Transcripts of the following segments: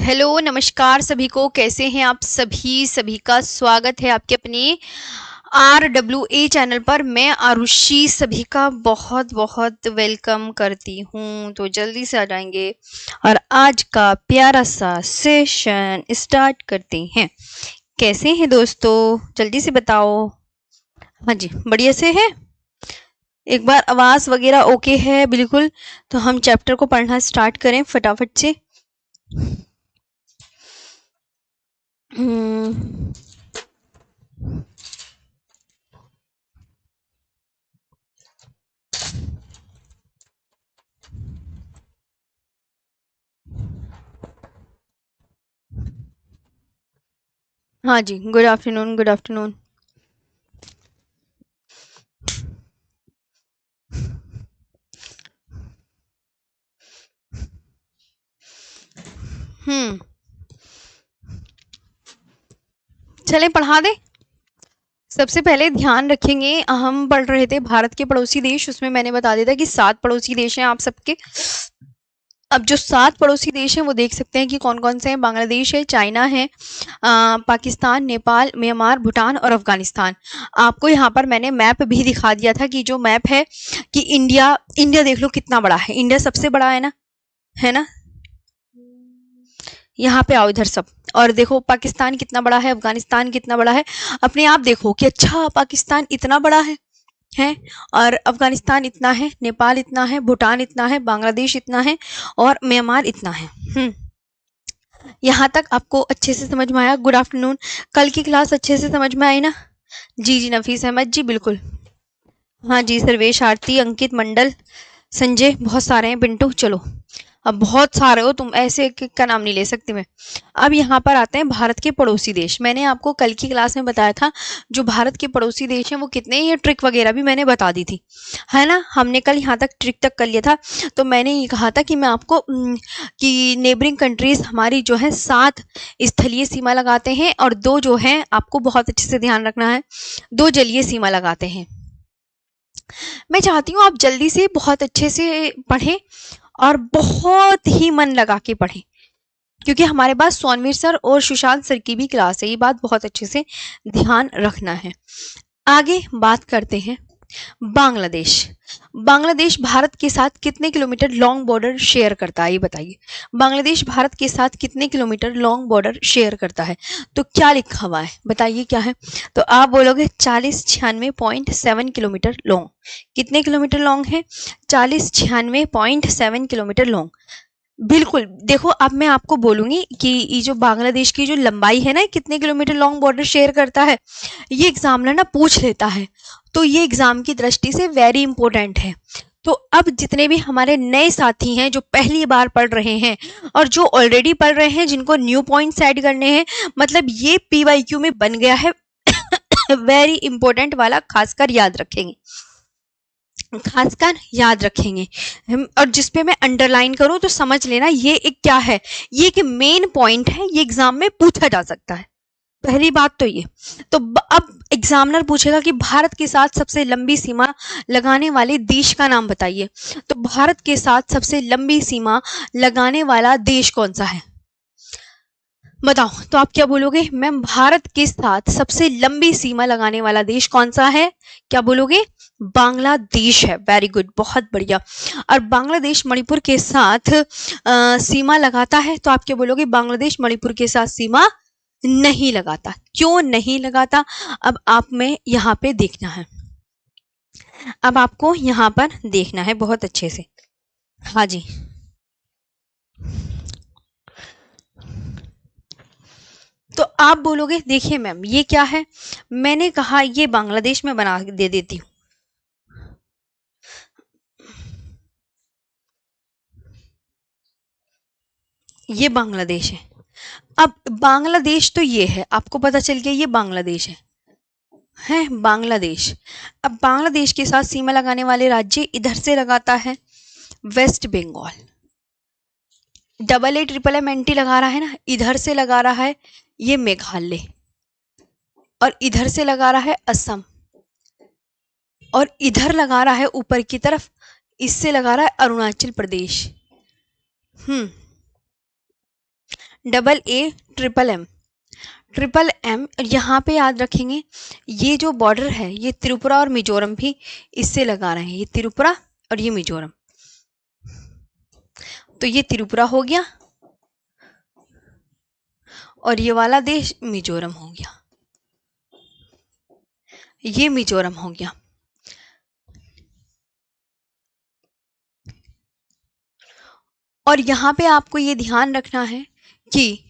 Hello नमस्कार सभी को। कैसे हैं आप सभी का स्वागत है आपके अपने RWA चैनल पर। मैं आरुषि सभी का बहुत बहुत वेलकम करती हूँ। तो जल्दी से आ जाएंगे और आज का प्यारा सा सेशन स्टार्ट करते हैं। कैसे हैं दोस्तों, जल्दी से बताओ। हाँ जी, बढ़िया से है। एक बार आवाज वगैरह ओके है बिल्कुल, तो हम चैप्टर को पढ़ना स्टार्ट करें फटाफट से। हम्म हाँ जी, गुड आफ्टरनून, गुड आफ्टरनून। हम्म चलें पढ़ा दे। सबसे पहले ध्यान रखेंगे, हम पढ़ रहे थे भारत के पड़ोसी देश, उसमें मैंने बता दिया था कि 7 पड़ोसी देश हैं आप सबके। अब जो 7 पड़ोसी देश हैं वो देख सकते हैं कि कौन कौन से हैं। बांग्लादेश है, चाइना है, पाकिस्तान, नेपाल, म्यांमार, भूटान और अफगानिस्तान। आपको यहाँ पर मैंने मैप भी दिखा दिया था कि जो मैप है कि इंडिया इंडिया देख लो कितना बड़ा है। इंडिया सबसे बड़ा है ना, है ना। यहाँ पे आओ इधर सब, और देखो पाकिस्तान कितना बड़ा है, अफगानिस्तान कितना बड़ा है। अपने आप देखो कि अच्छा पाकिस्तान इतना बड़ा है और अफगानिस्तान इतना है, नेपाल इतना है, भूटान इतना है, बांग्लादेश इतना है और म्यांमार इतना है। यहाँ तक आपको अच्छे से समझ में आया? Good afternoon. कल की क्लास अच्छे से समझ में आई ना? जी जी, नफीस अहमद जी बिल्कुल। हाँ जी, सर्वेश, आरती, अंकित, मंडल, संजय, बहुत सारे हैं। पिंटू, चलो अब बहुत सारे हो तुम, ऐसे एक एक का नाम नहीं ले सकती मैं। अब यहाँ पर आते हैं भारत के पड़ोसी देश। मैंने आपको कल की क्लास में बताया था जो भारत के पड़ोसी देश हैं वो कितने, ये ट्रिक वगैरह भी मैंने बता दी थी, है ना। हमने कल यहाँ तक ट्रिक तक कर लिया था। तो मैंने ये कहा था कि मैं आपको कि नेबरिंग कंट्रीज हमारी जो है 7 स्थलीय सीमा लगाते हैं और 2 जो है, आपको बहुत अच्छे से ध्यान रखना है, 2 जलीय सीमा लगाते हैं। मैं चाहती हूँ आप जल्दी से बहुत अच्छे से पढ़ें और बहुत ही मन लगा के पढ़ें, क्योंकि हमारे पास सोनवीर सर और सुशांत सर की भी क्लास है। ये बात बहुत अच्छे से ध्यान रखना है। आगे बात करते हैं बांग्लादेश। बांग्लादेश भारत के साथ कितने किलोमीटर लॉन्ग बॉर्डर शेयर करता है, ये बताइए। बांग्लादेश भारत के साथ कितने किलोमीटर लॉन्ग बॉर्डर शेयर करता है? तो क्या लिखा हुआ है बताइए, क्या है? तो आप बोलोगे 4096.7 किलोमीटर लॉन्ग। कितने किलोमीटर लॉन्ग है? 4096.7 किलोमीटर लॉन्ग। बिल्कुल। देखो अब मैं आपको बोलूंगी कि ये जो बांग्लादेश की जो लंबाई है ना, कितने किलोमीटर लॉन्ग बॉर्डर शेयर करता है, ये एग्जामिनर ना पूछ लेता है, तो ये एग्जाम की दृष्टि से वेरी इंपॉर्टेंट है। तो अब जितने भी हमारे नए साथी हैं जो पहली बार पढ़ रहे हैं और जो ऑलरेडी पढ़ रहे हैं, जिनको न्यू पॉइंट्स ऐड करने हैं, मतलब ये PYQ में बन गया है वेरी इंपॉर्टेंट वाला, खासकर याद रखेंगे, खासकर याद रखेंगे। और जिसपे मैं अंडरलाइन करूं तो समझ लेना ये एक क्या है, ये एक मेन पॉइंट है, ये एग्जाम में पूछा जा सकता है। पहली बात तो ये। तो अब एग्जामिनर पूछेगा कि भारत के साथ सबसे लंबी सीमा लगाने वाले देश का नाम बताइए। तो भारत के साथ सबसे लंबी सीमा लगाने वाला देश कौन सा है बताओ? तो आप क्या बोलोगे? मैम भारत के साथ सबसे लंबी सीमा लगाने वाला देश कौन सा है? क्या बोलोगे? बांग्लादेश है। वेरी गुड, बहुत बढ़िया। और बांग्लादेश मणिपुर के साथ सीमा लगाता है, तो आप क्या बोलोगे? बांग्लादेश मणिपुर के साथ सीमा नहीं लगाता। क्यों नहीं लगाता? अब आप में यहाँ पे देखना है, अब आपको यहाँ पर देखना है बहुत अच्छे से। हाँ जी, तो आप बोलोगे देखिए मैम ये क्या है, मैंने कहा ये बांग्लादेश में बना दे देती हूँ। ये बांग्लादेश है। अब बांग्लादेश तो ये है, आपको पता चल गया ये बांग्लादेश है बांग्लादेश। अब बांग्लादेश के साथ सीमा लगाने वाले राज्य इधर से लगाता है वेस्ट बंगाल, AA, लगा रहा है ना, इधर से लगा रहा है ये मेघालय, और इधर से लगा रहा है असम, और इधर लगा रहा है ऊपर की तरफ, इससे लगा रहा है Arunachal Pradesh. Double A triple M, triple M. यहाँ पे याद रखेंगे ये जो बॉर्डर है ये त्रिपुरा और मिजोरम भी इससे लगा रहे हैं, ये त्रिपुरा और ये मिजोरम, तो ये त्रिपुरा हो गया और ये वाला देश मिजोरम हो गया, ये मिजोरम हो गया। और यहाँ पे आपको ये ध्यान रखना है कि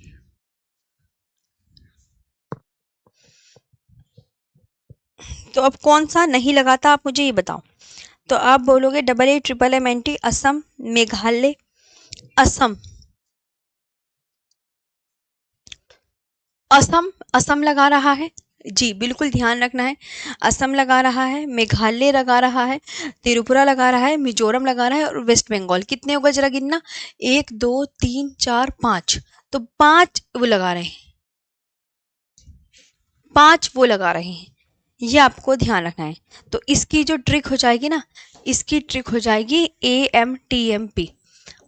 तो अब कौन सा नहीं लगाता आप मुझे ये बताओ। तो आप बोलोगे double A triple M N T, Assam, Meghalaya, Assam, Assam, Assam लगा रहा है जी, बिल्कुल ध्यान रखना है। असम लगा रहा है, मेघालय लगा रहा है, त्रिपुरा लगा रहा है, मिजोरम लगा रहा है और वेस्ट बंगाल। कितने होगा जरा गिनना, 1 2 3 4 5, तो 5 वो लगा रहे हैं, 5 वो लगा रहे हैं, ये आपको ध्यान रखना है। तो इसकी जो ट्रिक हो जाएगी ना, इसकी ट्रिक हो जाएगी AMTMP,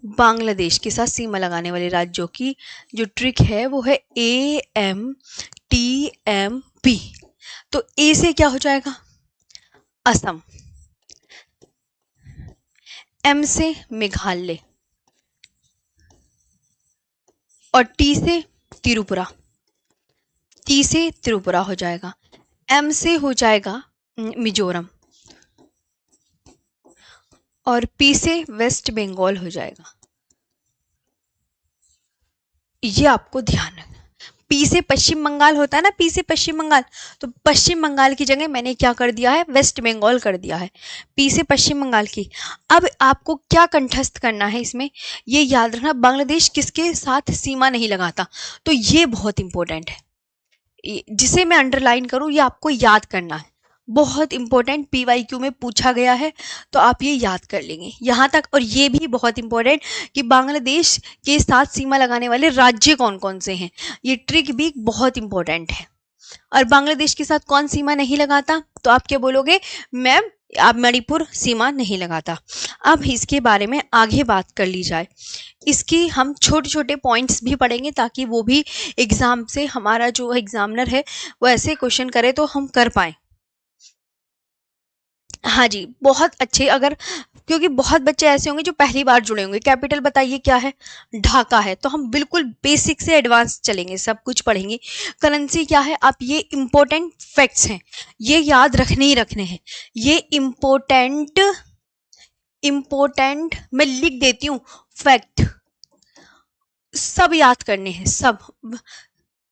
बांग्लादेश के साथ सीमा लगाने वाले राज्यों की जो ट्रिक है वो है AMTMP। तो ए से क्या हो जाएगा, असम, एम से मेघालय और टी से त्रिपुरा, टी से त्रिपुरा हो जाएगा, एम से हो जाएगा मिजोरम और पी से वेस्ट बंगाल हो जाएगा। ये आपको ध्यान रखना। पी से पश्चिम बंगाल होता है ना, पी से पश्चिम बंगाल, तो पश्चिम बंगाल की जगह मैंने क्या कर दिया है, वेस्ट बंगाल कर दिया है, पी से पश्चिम बंगाल की। अब आपको क्या कंठस्थ करना है इसमें, ये याद रखना बांग्लादेश किसके साथ सीमा नहीं लगाता, तो ये बहुत इंपॉर्टेंट है, जिसे मैं अंडरलाइन करूं ये आपको याद करना है, बहुत इंपॉर्टेंट, PYQ में पूछा गया है, तो आप ये याद कर लेंगे यहाँ तक। और ये भी बहुत इंपॉर्टेंट कि बांग्लादेश के साथ सीमा लगाने वाले राज्य कौन कौन से हैं, ये ट्रिक भी बहुत इंपॉर्टेंट है। और बांग्लादेश के साथ कौन सीमा नहीं लगाता, तो आप क्या बोलोगे, मैम आप मणिपुर सीमा नहीं लगाता। अब इसके बारे में आगे बात कर ली जाए, इसकी हम छोटे छोटे पॉइंट्स भी पढ़ेंगे ताकि वो भी एग्जाम से हमारा जो एग्जामिनर है वो ऐसे क्वेश्चन करे तो हम कर पाए। हाँ जी, बहुत अच्छे, अगर क्योंकि बहुत बच्चे ऐसे होंगे जो पहली बार जुड़े होंगे। कैपिटल बताइए क्या है, ढाका है, तो हम बिल्कुल बेसिक से एडवांस चलेंगे, सब कुछ पढ़ेंगे। करेंसी क्या है, आप ये इंपॉर्टेंट फैक्ट्स हैं, ये याद रखने ही रखने हैं, ये इंपॉर्टेंट, इंपॉर्टेंट मैं लिख देती हूँ फैक्ट, सब याद करने हैं, सब,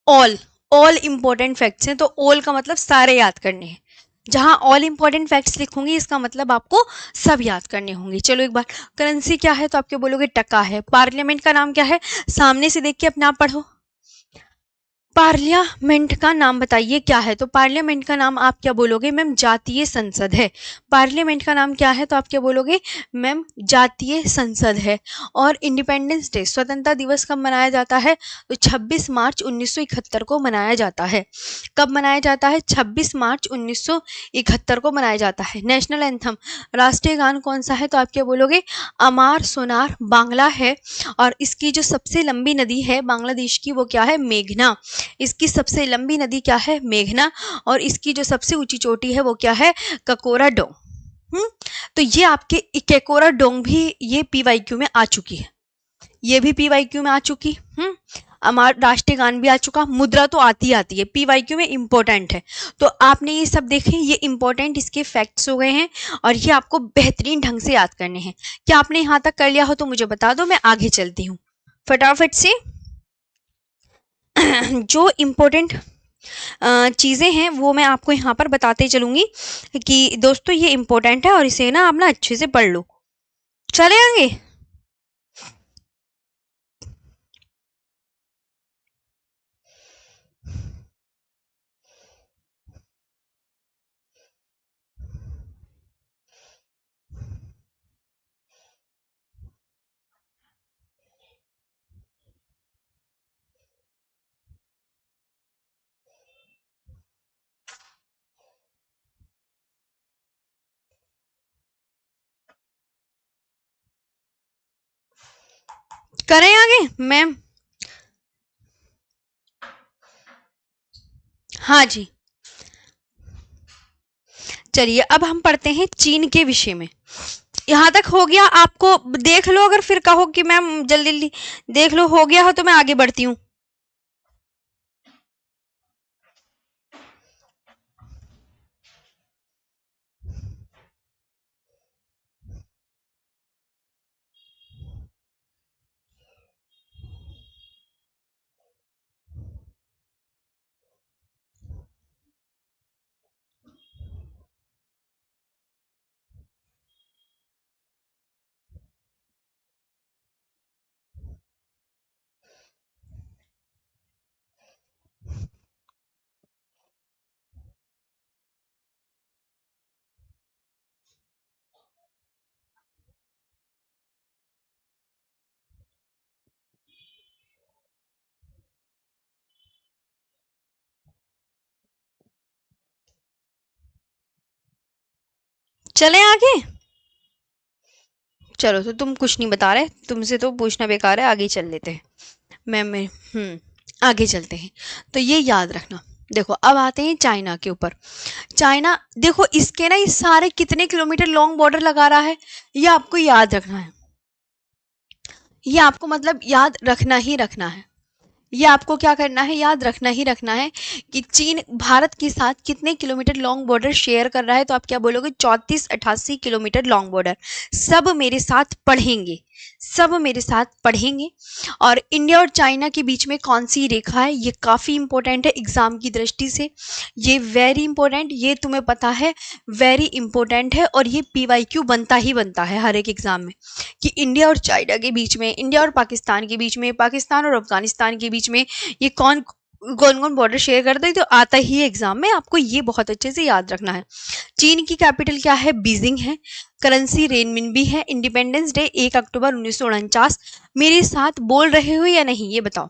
ऑल, ऑल इंपॉर्टेंट फैक्ट्स हैं, तो ऑल का मतलब सारे याद करने हैं। जहां ऑल इंपॉर्टेंट फैक्ट्स लिखूंगी इसका मतलब आपको सब याद करने होंगे। चलो एक बार, करेंसी क्या है, तो आप क्या बोलोगे, टका है। पार्लियामेंट का नाम क्या है, सामने से देख के अपने आप पढ़ो। पार्लियामेंट का नाम बताइए क्या है, तो पार्लियामेंट का नाम आप क्या बोलोगे, मैम जातीय संसद है। पार्लियामेंट का नाम क्या है, तो आप क्या बोलोगे, मैम जातीय संसद है। और इंडिपेंडेंस डे, स्वतंत्रता दिवस कब मनाया जाता है, तो 26 मार्च 1971 को मनाया जाता है। कब मनाया जाता है, 26 मार्च 1971 को मनाया जाता है। नेशनल एंथम, राष्ट्रीय गान कौन सा है, तो आप क्या बोलोगे, अमार सोनार बांग्ला है। और इसकी जो सबसे लंबी नदी है बांग्लादेश की वो क्या है, मेघना। इसकी सबसे लंबी नदी क्या है, मेघना। और इसकी जो सबसे ऊंची चोटी है वो क्या है, ककोरा डोंग। तो ये आपके केकोरा डोंग भी ये PYQ में आ चुकी है, ये भी PYQ में आ चुकी। हमारा राष्ट्रीय गान भी आ चुका, मुद्रा तो आती आती है, PYQ में इंपॉर्टेंट है। तो आपने ये सब देखे, ये इंपॉर्टेंट इसके फैक्ट्स हो गए हैं और ये आपको बेहतरीन ढंग से याद करने हैं। क्या आपने यहाँ तक कर लिया हो तो मुझे बता दो, मैं आगे चलती हूँ फटाफट से। जो इम्पोर्टेंट चीज़ें हैं वो मैं आपको यहाँ पर बताते चलूँगी कि दोस्तों ये इम्पोर्टेंट है और इसे ना आप ना अच्छे से पढ़ लो। चले आगे, करें आगे मैम। हाँ जी। चलिए अब हम पढ़ते हैं चीन के विषय में। यहाँ तक हो गया आपको? देख लो, अगर फिर कहो कि मैम जल्दी जल्दी देख लो हो गया हो तो मैं आगे बढ़ती हूँ। चलें आगे? चलो, तो तुम कुछ नहीं बता रहे, तुमसे तो पूछना बेकार है, आगे चल लेते हैं। मैं आगे चलते हैं। तो ये याद रखना। देखो अब आते हैं चाइना के ऊपर। चाइना देखो, इसके ना ये सारे कितने किलोमीटर लॉन्ग बॉर्डर लगा रहा है, ये आपको याद रखना है। ये आपको मतलब याद रखना ही रखना है। ये आपको क्या करना है, याद रखना ही रखना है कि चीन भारत के साथ कितने किलोमीटर लॉन्ग बॉर्डर शेयर कर रहा है। तो आप क्या बोलोगे? 3488 किलोमीटर लॉन्ग बॉर्डर। सब मेरे साथ पढ़ेंगे, सब मेरे साथ पढ़ेंगे। और इंडिया और चाइना के बीच में कौन सी रेखा है, ये काफ़ी इंपॉर्टेंट है एग्जाम की दृष्टि से। ये वेरी इंपॉर्टेंट, ये तुम्हें पता है, वेरी इंपॉर्टेंट है। और ये PYQ बनता ही बनता है हर एक एग्जाम में कि इंडिया और चाइना के बीच में, इंडिया और पाकिस्तान के बीच में, पाकिस्तान और अफगानिस्तान के बीच में ये कौन कौन कौन बॉर्डर शेयर करता है। तो आता ही है एग्जाम में, आपको ये बहुत अच्छे से याद रखना है। चीन की कैपिटल क्या है? बीजिंग है। करेंसी रेनमिनबी है। इंडिपेंडेंस डे 1 अक्टूबर 1949। मेरे साथ बोल रहे हो या नहीं, ये बताओ।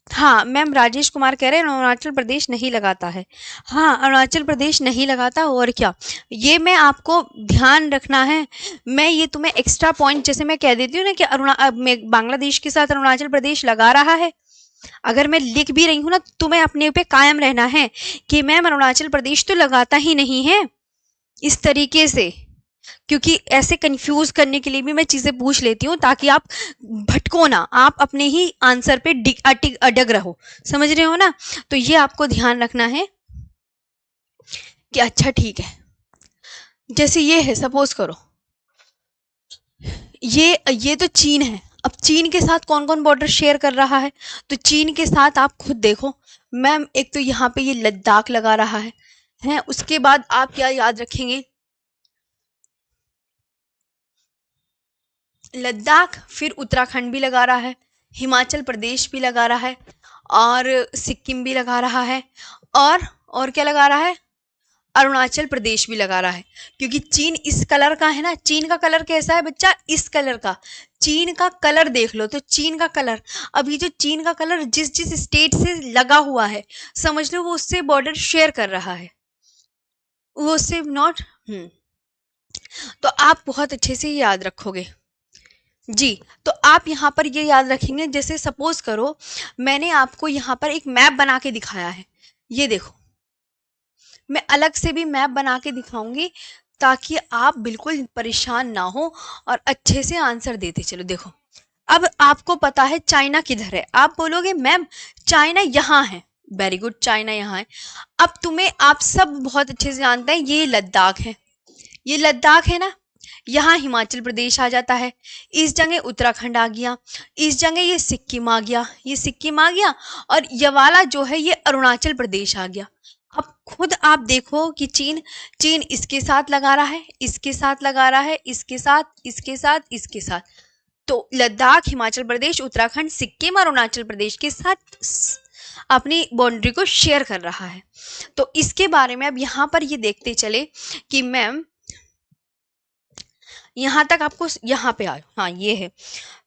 हाँ मैम, राजेश कुमार कह रहे हैं अरुणाचल प्रदेश नहीं लगाता है। हाँ, अरुणाचल प्रदेश नहीं लगाता, और क्या, ये मैं आपको ध्यान रखना है। मैं ये तुम्हें एक्स्ट्रा पॉइंट जैसे मैं कह देती हूँ ना कि बांग्लादेश के साथ अरुणाचल प्रदेश लगा रहा है, अगर मैं लिख भी रही हूँ ना, तुम्हें अपने पे कायम रहना है कि मैम अरुणाचल प्रदेश तो लगाता ही नहीं है, इस तरीके से। क्योंकि ऐसे कंफ्यूज करने के लिए भी मैं चीजें पूछ लेती हूँ ताकि आप भटको ना, आप अपने ही आंसर पे अडग रहो। समझ रहे हो ना? तो ये आपको ध्यान रखना है कि अच्छा ठीक है, जैसे ये है, सपोज करो ये तो चीन है। अब चीन के साथ कौन कौन बॉर्डर शेयर कर रहा है? तो चीन के साथ आप खुद देखो मैम, एक तो यहाँ पे ये लद्दाख लगा रहा है। उसके बाद आप क्या याद रखेंगे? लद्दाख, फिर उत्तराखंड भी लगा रहा है, हिमाचल प्रदेश भी लगा रहा है, और सिक्किम भी लगा रहा है, और क्या लगा रहा है? अरुणाचल प्रदेश भी लगा रहा है। क्योंकि चीन इस कलर का है ना, चीन का कलर कैसा है बच्चा? इस कलर का। चीन का कलर देख लो, तो चीन का कलर, अभी जो चीन का कलर जिस जिस स्टेट से लगा हुआ है, समझ लो वो उससे बॉर्डर शेयर कर रहा है, वो उससे नॉट। तो आप बहुत अच्छे से याद रखोगे जी। तो आप यहाँ पर ये याद रखेंगे, जैसे सपोज करो मैंने आपको यहाँ पर एक मैप बना के दिखाया है, ये देखो, मैं अलग से भी मैप बना के दिखाऊंगी ताकि आप बिल्कुल परेशान ना हो और अच्छे से आंसर देते चलो। देखो अब आपको पता है चाइना किधर है, आप बोलोगे मैम चाइना यहाँ है, वेरी गुड, चाइना यहाँ है। अब तुम्हें, आप सब बहुत अच्छे से जानते हैं ये लद्दाख है, ये लद्दाख है ना, यहाँ हिमाचल प्रदेश आ जाता है, इस जगह उत्तराखंड आ गया, इस जगह ये सिक्किम आ गया, ये सिक्किम आ गया, और ये वाला जो है ये अरुणाचल प्रदेश आ गया। अब खुद आप देखो कि चीन चीन इसके साथ लगा रहा है, इसके साथ लगा रहा है, इसके साथ, इसके साथ, इसके साथ। तो लद्दाख, हिमाचल प्रदेश, उत्तराखंड, सिक्किम और अरुणाचल प्रदेश के साथ अपनी बाउंड्री को शेयर कर रहा है। तो इसके बारे में अब यहाँ पर ये देखते चले कि मैम यहाँ तक आपको, यहाँ पे आयो, हाँ ये है।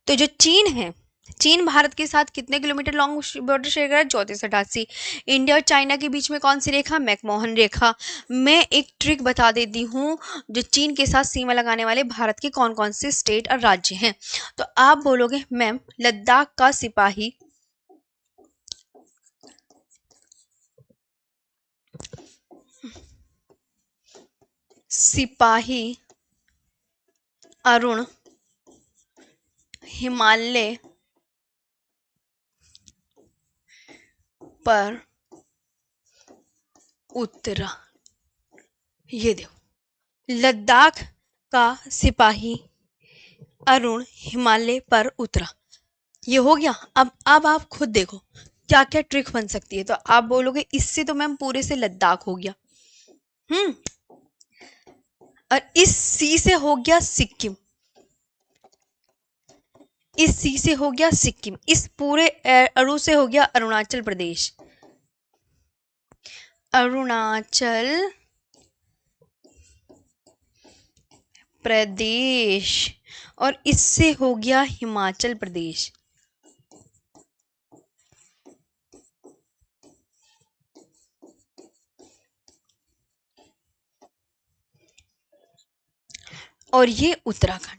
तो जो चीन है, चीन भारत के साथ कितने किलोमीटर लॉन्ग बॉर्डर शेयर कर रहा है? 3488। इंडिया और चाइना के बीच में कौन सी रेखा? मैकमोहन रेखा। मैं एक ट्रिक बता देती हूँ, जो चीन के साथ सीमा लगाने वाले भारत के कौन कौन से स्टेट और राज्य हैं। तो आप बोलोगे मैम लद्दाख का सिपाही, सिपाही अरुण हिमालय पर उतरा। ये देखो, लद्दाख का सिपाही अरुण हिमालय पर उतरा। ये हो गया। अब आप खुद देखो क्या क्या ट्रिक बन सकती है। तो आप बोलोगे इससे तो मैम पूरे से लद्दाख हो गया। हम्म। और इस सी से हो गया सिक्किम, इस सी से हो गया सिक्किम, इस पूरे अरु से हो गया अरुणाचल प्रदेश, अरुणाचल प्रदेश, और इससे हो गया हिमाचल प्रदेश। और ये उत्तराखंड,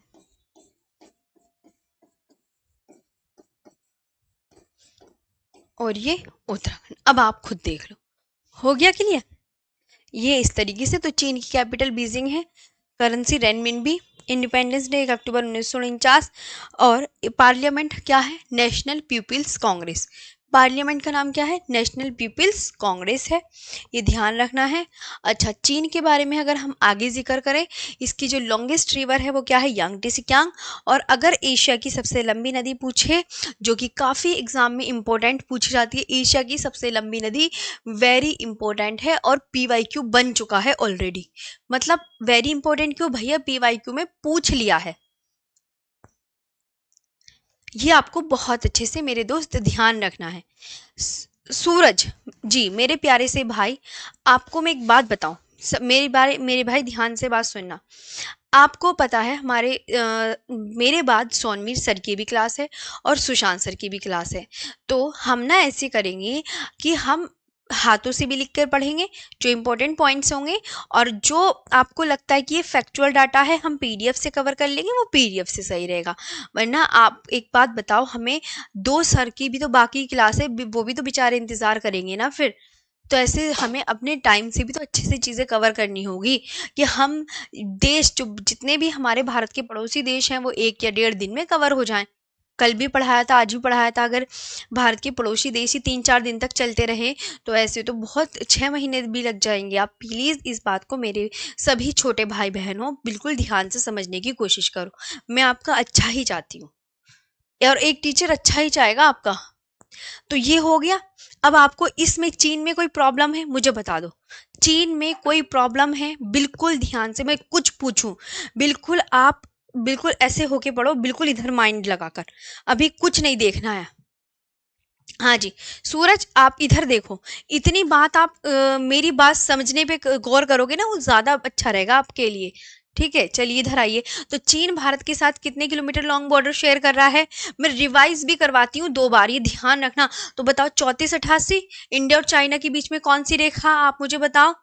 और ये उत्तराखंड। अब आप खुद देख लो, हो गया क्लियर। ये इस तरीके से। तो चीन की कैपिटल बीजिंग है, करेंसी रेनमिनबी, इंडिपेंडेंस डे 1 अक्टूबर 1949, और पार्लियामेंट क्या है, नेशनल पीपल्स कांग्रेस। पार्लियामेंट का नाम क्या है, नेशनल पीपल्स कांग्रेस है, ये ध्यान रखना है। अच्छा, चीन के बारे में अगर हम आगे जिक्र करें, इसकी जो लॉन्गेस्ट रिवर है वो क्या है, यांगटी सिक्यांग। और अगर एशिया की सबसे लंबी नदी पूछे, जो कि काफ़ी एग्जाम में इंपॉर्टेंट पूछी जाती है, एशिया की सबसे लंबी नदी, वेरी इंपॉर्टेंट है और पीवाईक्यू बन चुका है ऑलरेडी। मतलब वेरी इंपॉर्टेंट क्यों भैया, पीवाईक्यू में पूछ लिया है। ये आपको बहुत अच्छे से मेरे दोस्त ध्यान रखना है। सूरज जी, मेरे प्यारे से भाई, आपको मैं एक बात बताऊं, मेरे भाई ध्यान से बात सुनना। आपको पता है मेरे बाद सोनवीर सर की भी क्लास है और सुशांत सर की भी क्लास है। तो हम ना ऐसे करेंगे कि हम हाथों से भी लिख कर पढ़ेंगे जो इंपॉर्टेंट पॉइंट्स होंगे, और जो आपको लगता है कि ये फैक्चुअल डाटा है हम पीडीएफ से कवर कर लेंगे, वो पीडीएफ से सही रहेगा। वरना आप एक बात बताओ, हमें दो सर की भी तो बाकी क्लास है, वो भी तो बेचारे इंतजार करेंगे ना फिर। तो ऐसे हमें अपने टाइम से भी तो अच्छे से चीज़ें कवर करनी होगी, कि हम देश जो जितने भी हमारे भारत के पड़ोसी देश हैं वो 1 या 1.5 दिन में कवर हो जाएं। कल भी पढ़ाया था, आज भी पढ़ाया था। अगर भारत के पड़ोसी देश ही 3-4 दिन तक चलते रहे तो ऐसे तो बहुत 6 महीने भी लग जाएंगे। आप प्लीज़ इस बात को मेरे सभी छोटे भाई बहनों बिल्कुल ध्यान से समझने की कोशिश करो। मैं आपका अच्छा ही चाहती हूँ, और एक टीचर अच्छा ही चाहेगा आपका। तो ये हो गया। अब आपको इसमें चीन में कोई प्रॉब्लम है मुझे बता दो, चीन में कोई प्रॉब्लम है, बिल्कुल ध्यान से मैं कुछ पूछूं, बिल्कुल आप बिल्कुल ऐसे होके पढ़ो, बिल्कुल इधर माइंड लगाकर, अभी कुछ नहीं देखना है। हाँ जी, सूरज आप इधर देखो, इतनी बात आप मेरी बात समझने पे गौर करोगे ना, वो ज्यादा अच्छा रहेगा आपके लिए। ठीक है, चलिए इधर आइए। तो चीन भारत के साथ कितने किलोमीटर लॉन्ग बॉर्डर शेयर कर रहा है, मैं रिवाइज भी करवाती हूँ 2 बार, ये ध्यान रखना। तो बताओ, 3488। इंडिया और चाइना के बीच में कौन सी रेखा, आप मुझे बताओ।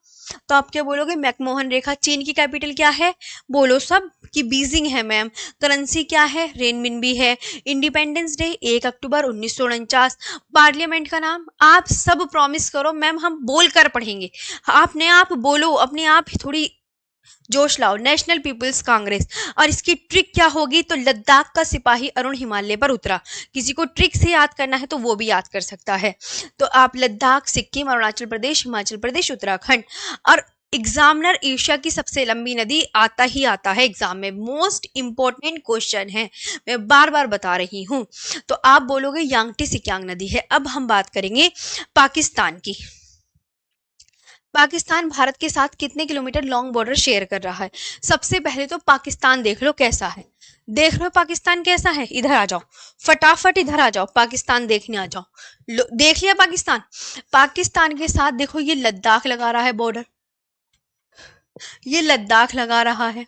तो आप क्या बोलोगे, मैकमोहन रेखा। चीन की कैपिटल क्या है, बोलो सब, कि बीजिंग है मैम। करेंसी क्या है, रेनमिनबी है। इंडिपेंडेंस डे 1 अक्टूबर 1949। पार्लियामेंट का नाम, आप सब प्रॉमिस करो मैम हम बोल कर पढ़ेंगे, आपने आप बोलो, अपने आप थोड़ी जोश लाओ, नेशनल पीपल्स कांग्रेस। और इसकी ट्रिक क्या होगी, तो लद्दाख का सिपाही अरुण हिमालय पर उतरा। किसी को ट्रिक से याद करना है तो वो भी याद कर सकता है। तो आप लद्दाख, सिक्किम, अरुणाचल प्रदेश, हिमाचल प्रदेश, उत्तराखंड। और एग्जामिनर, एशिया की सबसे लंबी नदी आता ही आता है एग्जाम में, मोस्ट इंपॉर्टेंट क्वेश्चन है, मैं बार बार बता रही हूं। तो आप बोलोगे यांगटी सिक्यांग नदी है। अब हम बात करेंगे पाकिस्तान की। पाकिस्तान भारत के साथ कितने किलोमीटर लॉन्ग बॉर्डर शेयर कर रहा है। सबसे पहले तो पाकिस्तान देख लो कैसा है, देख लो पाकिस्तान कैसा है, इधर आ जाओ, फटाफट इधर आ जाओ, पाकिस्तान देखने आ जाओ। देख लिया पाकिस्तान। पाकिस्तान के साथ देखो ये लद्दाख लगा रहा है बॉर्डर, ये लद्दाख लगा रहा है,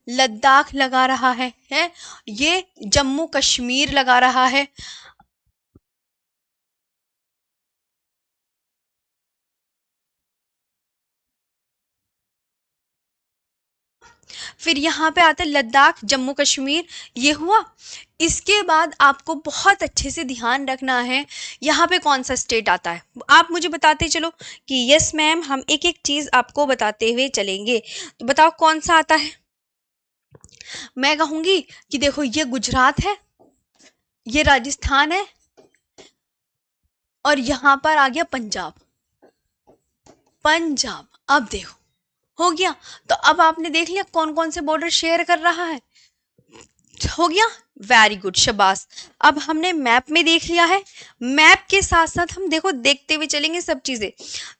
लद्दाख लगा रहा है ये जम्मू कश्मीर लगा रहा है। फिर यहाँ पे आता है लद्दाख, जम्मू कश्मीर, ये हुआ। इसके बाद आपको बहुत अच्छे से ध्यान रखना है यहाँ पे कौन सा स्टेट आता है। आप मुझे बताते चलो कि यस मैम, हम एक एक चीज आपको बताते हुए चलेंगे। तो बताओ कौन सा आता है। मैं कहूंगी कि देखो ये गुजरात है, ये राजस्थान है, और यहां पर आ गया पंजाब। पंजाब, अब देखो हो गया। तो अब आपने देख लिया कौन कौन से बॉर्डर शेयर कर रहा है, हो गया। वेरी गुड, शाबाश। अब हमने मैप में देख लिया है, मैप के साथ साथ हम देखो देखते हुए चलेंगे सब चीजें।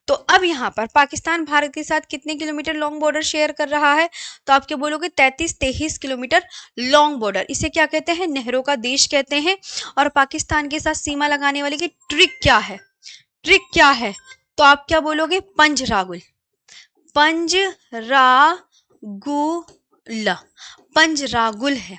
तो अब यहाँ पर पाकिस्तान भारत के साथ कितने किलोमीटर लॉन्ग बॉर्डर शेयर कर रहा है, तो आप क्या बोलोगे 33-23 किलोमीटर लॉन्ग बॉर्डर। इसे क्या कहते हैं, नहरों का देश कहते हैं। और पाकिस्तान के साथ सीमा लगाने वाले की ट्रिक क्या है, ट्रिक क्या है, तो आप क्या बोलोगे पंजरागुल। पंजरागुल, पंजरागुल है।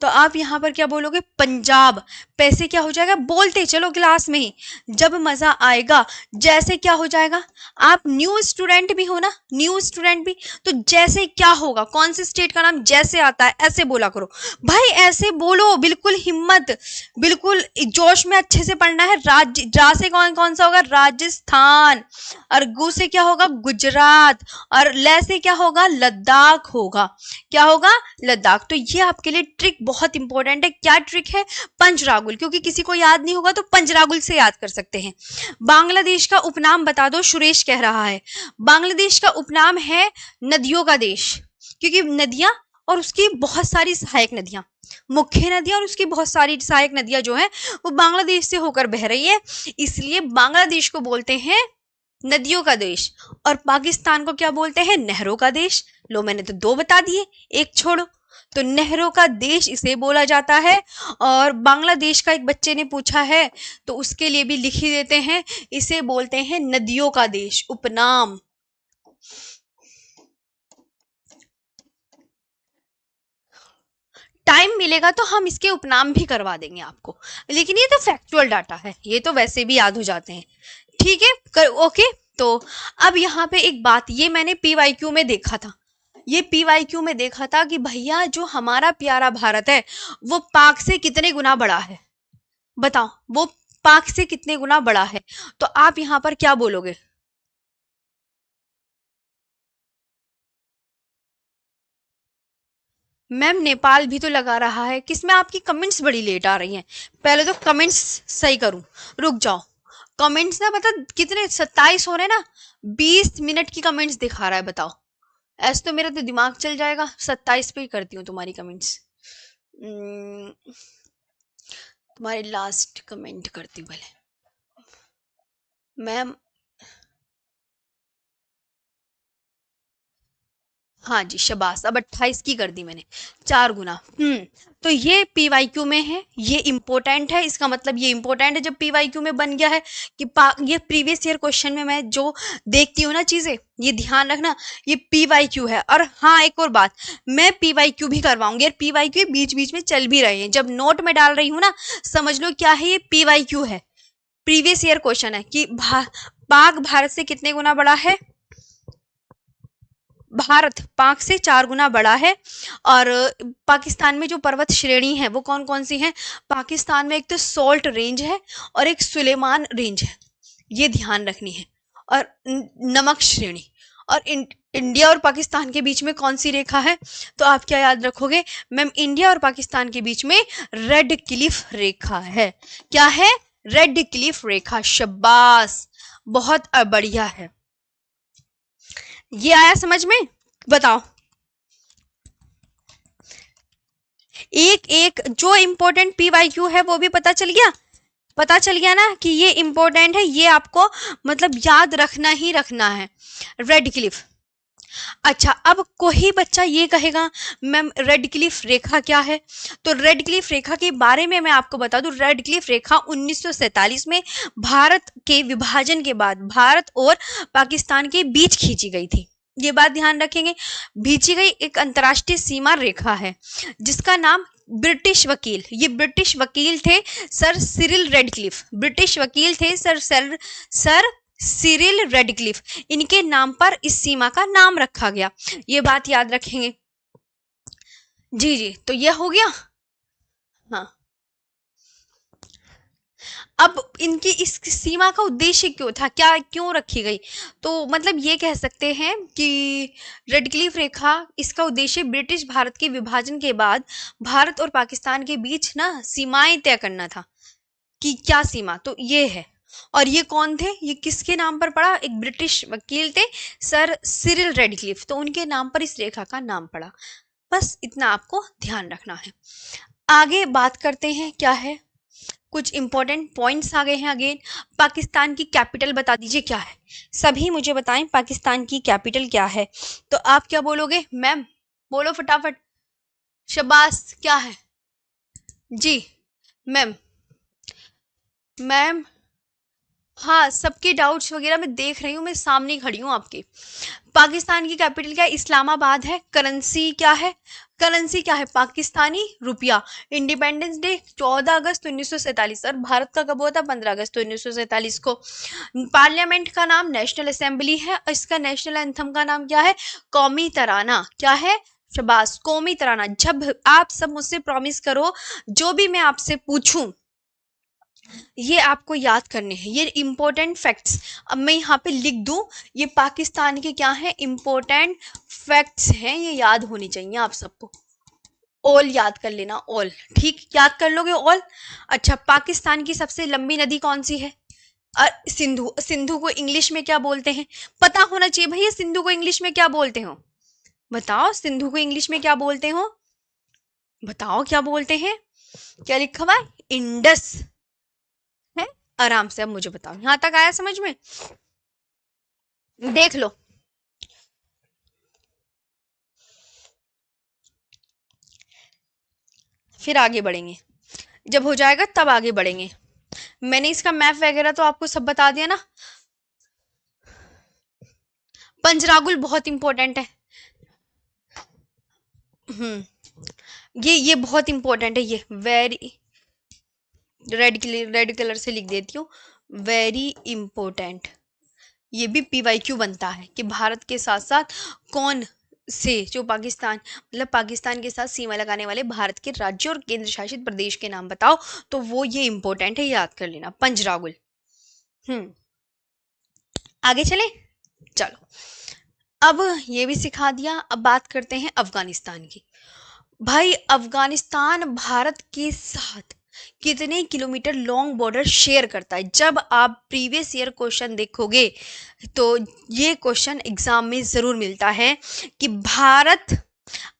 तो आप यहाँ पर क्या बोलोगे पंजाब। पैसे क्या हो जाएगा, बोलते चलो क्लास में ही, जब मजा आएगा। जैसे क्या हो जाएगा, आप न्यू स्टूडेंट भी हो ना, न्यू स्टूडेंट भी, तो जैसे क्या होगा, कौन से स्टेट का नाम जैसे आता है ऐसे बोला करो भाई, ऐसे बोलो, बिल्कुल हिम्मत, बिल्कुल जोश में अच्छे से पढ़ना है। जा से कौन कौन सा होगा, राजस्थान, और गु से क्या होगा, गुजरात, और ले से क्या होगा, लद्दाख होगा। क्या होगा, लद्दाख। तो ये आपके लिए ट्रिक बहुत इंपॉर्टेंट है। क्या ट्रिक है, पंजरागुल, क्योंकि किसी को याद नहीं होगा तो पंजरागुल से याद कर सकते हैं। बांग्लादेश का उपनाम बता दो, सुरेश कह रहा है। बांग्लादेश का उपनाम है नदियों का देश, क्योंकि नदियां और उसकी बहुत सारी सहायक नदियां, मुख्य नदियां और उसकी बहुत सारी सहायक नदियां जो है वो बांग्लादेश से होकर बह रही है, इसलिए बांग्लादेश को बोलते हैं नदियों का देश। और पाकिस्तान को क्या बोलते हैं, नहरों का देश। लो मैंने तो 2 बता दिए, एक छोड़ो। तो नहरों का देश इसे बोला जाता है। और बांग्लादेश का एक बच्चे ने पूछा है तो उसके लिए भी लिख ही देते हैं, इसे बोलते हैं नदियों का देश, उपनाम। टाइम मिलेगा तो हम इसके उपनाम भी करवा देंगे आपको, लेकिन ये तो फैक्चुअल डाटा है, ये तो वैसे भी याद हो जाते हैं। ठीक है, ओके। तो अब यहाँ पे एक बात, ये मैंने पीवाईक्यू में देखा था, ये पीवाईक्यू में देखा था कि भैया जो हमारा प्यारा भारत है वो पाक से कितने गुना बड़ा है, बताओ वो पाक से कितने गुना बड़ा है। तो आप यहाँ पर क्या बोलोगे, मैम नेपाल भी तो लगा रहा है। किसमें आपकी कमेंट्स बड़ी लेट आ रही हैं, पहले तो कमेंट्स सही करूं, रुक जाओ। कमेंट्स ना पता कितने 27 हो रहे हैं ना, 20 मिनट की कमेंट्स दिखा रहा है, बताओ। ऐसे तो मेरा तो दिमाग चल जाएगा। 27 पे ही करती हूँ तुम्हारी कमेंट्स। तुम्हारी लास्ट कमेंट करती हूँ पहले। मैम हाँ जी, शाबाश। अब 28 की कर दी मैंने, 4 गुना। तो ये पीवाईक्यू में है, ये इंपॉर्टेंट है। इसका मतलब ये इंपॉर्टेंट है जब पीवाईक्यू में बन गया है कि ये प्रीवियस ईयर क्वेश्चन में मैं जो देखती हूँ ना चीजें, ये ध्यान रखना, ये पीवाईक्यू है। और हाँ एक और बात, मैं पीवाईक्यू भी करवाऊंगी, और पीवाईक्यू बीच बीच में चल भी रहे हैं, जब नोट में डाल रही हूँ ना समझ लो क्या है, ये पीवाईक्यू है, प्रीवियस ईयर क्वेश्चन है कि पाक भारत से कितने गुना बड़ा है, भारत पाक से 4 गुना बड़ा है। और पाकिस्तान में जो पर्वत श्रेणी है वो कौन कौन सी है, पाकिस्तान में एक तो सोल्ट रेंज है और एक सुलेमान रेंज है, ये ध्यान रखनी है। और नमक श्रेणी। और इंडिया और पाकिस्तान के बीच में कौन सी रेखा है, तो आप क्या याद रखोगे, मैम इंडिया और पाकिस्तान के बीच में रेड क्लिफ रेखा है। क्या है, रेड क्लिफ रेखा। शाबाश, बहुत बढ़िया है। ये आया समझ में, बताओ। एक एक जो इंपॉर्टेंट पीवाईक्यू है वो भी पता चल गया, पता चल गया ना कि ये इंपॉर्टेंट है, ये आपको मतलब याद रखना ही रखना है, रेड क्लिफ। अच्छा, अब कोई बच्चा ये कहेगा मैम रेड क्लिफ रेखा क्या है, तो रेड क्लिफ रेखा के बारे में मैं आपको बता दूं, रेड क्लिफ रेखा 1947 में भारत के विभाजन के बाद भारत और पाकिस्तान के बीच खींची गई थी। ये बात ध्यान रखेंगे, खींची गई एक अंतरराष्ट्रीय सीमा रेखा है जिसका नाम ब्रिटिश वकील, ये ब्रिटिश वकील थे सर सिरिल रेडक्लिफ, ब्रिटिश वकील थे सर सिरिल रेडक्लिफ, इनके नाम पर इस सीमा का नाम रखा गया। ये बात याद रखेंगे। जी जी, तो ये हो गया। हाँ, अब इनकी इस सीमा का उद्देश्य क्यों था, क्या क्यों रखी गई? तो मतलब ये कह सकते हैं कि रेड क्लिफ रेखा, इसका उद्देश्य ब्रिटिश भारत के विभाजन के बाद भारत और पाकिस्तान के बीच ना सीमाएं तय करना था, कि क्या सीमा, तो ये है। और ये कौन थे, ये किसके नाम पर पड़ा? एक ब्रिटिश वकील थे, सर सिरिल रेडक्लिफ, तो उनके नाम पर इस रेखा का नाम पड़ा। बस इतना आपको ध्यान रखना है। आगे बात करते हैं, क्या है, कुछ इंपॉर्टेंट पॉइंट्स आ गए हैं अगेन। पाकिस्तान की कैपिटल बता दीजिए क्या है, सभी मुझे बताएं पाकिस्तान की कैपिटल क्या है। तो आप क्या बोलोगे मैम? बोलो फटाफट, शबाश, क्या है? जी मैम। मैम, हाँ, सबके डाउट्स वगैरह मैं देख रही हूँ, मैं सामने खड़ी हूँ आपके। पाकिस्तान की कैपिटल क्या है? इस्लामाबाद है। करेंसी क्या है? करेंसी क्या है? पाकिस्तानी रुपया। इंडिपेंडेंस डे 14 अगस्त 1947, और भारत का कब हुआ था? 15 अगस्त 1947 को। पार्लियामेंट का नाम नेशनल असेंबली है। इसका नेशनल एंथम का नाम क्या है? कौमी तराना। क्या है? शबाश, कौमी तराना। जब आप सब मुझसे प्रॉमिस करो, जो भी मैं आपसे पूछूं ये आपको याद करने हैं, ये इंपॉर्टेंट फैक्ट्स। अब मैं यहाँ पे लिख दूं, ये पाकिस्तान के क्या है, इंपॉर्टेंट फैक्ट्स हैं, ये याद होनी चाहिए आप सबको। ऑल याद कर लेना, ऑल, ठीक, याद कर लोगे ऑल। अच्छा, पाकिस्तान की सबसे लंबी नदी कौन सी है? सिंधु। सिंधु को इंग्लिश में क्या बोलते हैं? पता होना चाहिए भैया, सिंधु को इंग्लिश में क्या बोलते हो? बताओ, सिंधु को इंग्लिश में क्या बोलते हो? बताओ क्या बोलते हैं? क्या लिखा हुआ है? इंडस है। आराम से अब मुझे बताओ, यहां तक आया समझ में? देख लो। फिर आगे बढ़ेंगे, जब हो जाएगा तब आगे बढ़ेंगे। मैंने इसका मैप वगैरह तो आपको सब बता दिया ना। पंजरागुल बहुत इंपॉर्टेंट है। ये बहुत इंपॉर्टेंट है, ये वेरी, रेड कलर से लिख देती हूँ, वेरी इंपॉर्टेंट। ये भी पीवाईक्यू बनता है कि भारत के साथ साथ कौन से, जो पाकिस्तान, मतलब पाकिस्तान के साथ सीमा लगाने वाले भारत के राज्य और केंद्र शासित प्रदेश के नाम बताओ, तो वो ये इंपॉर्टेंट है, याद कर लेना, पंजरागुल। आगे चले, चलो। अब ये भी सिखा दिया, अब बात करते हैं अफगानिस्तान की। भाई, अफगानिस्तान भारत के साथ कितने किलोमीटर लॉन्ग बॉर्डर शेयर करता है? जब आप प्रीवियस ईयर क्वेश्चन देखोगे तो ये क्वेश्चन एग्जाम में जरूर मिलता है कि भारत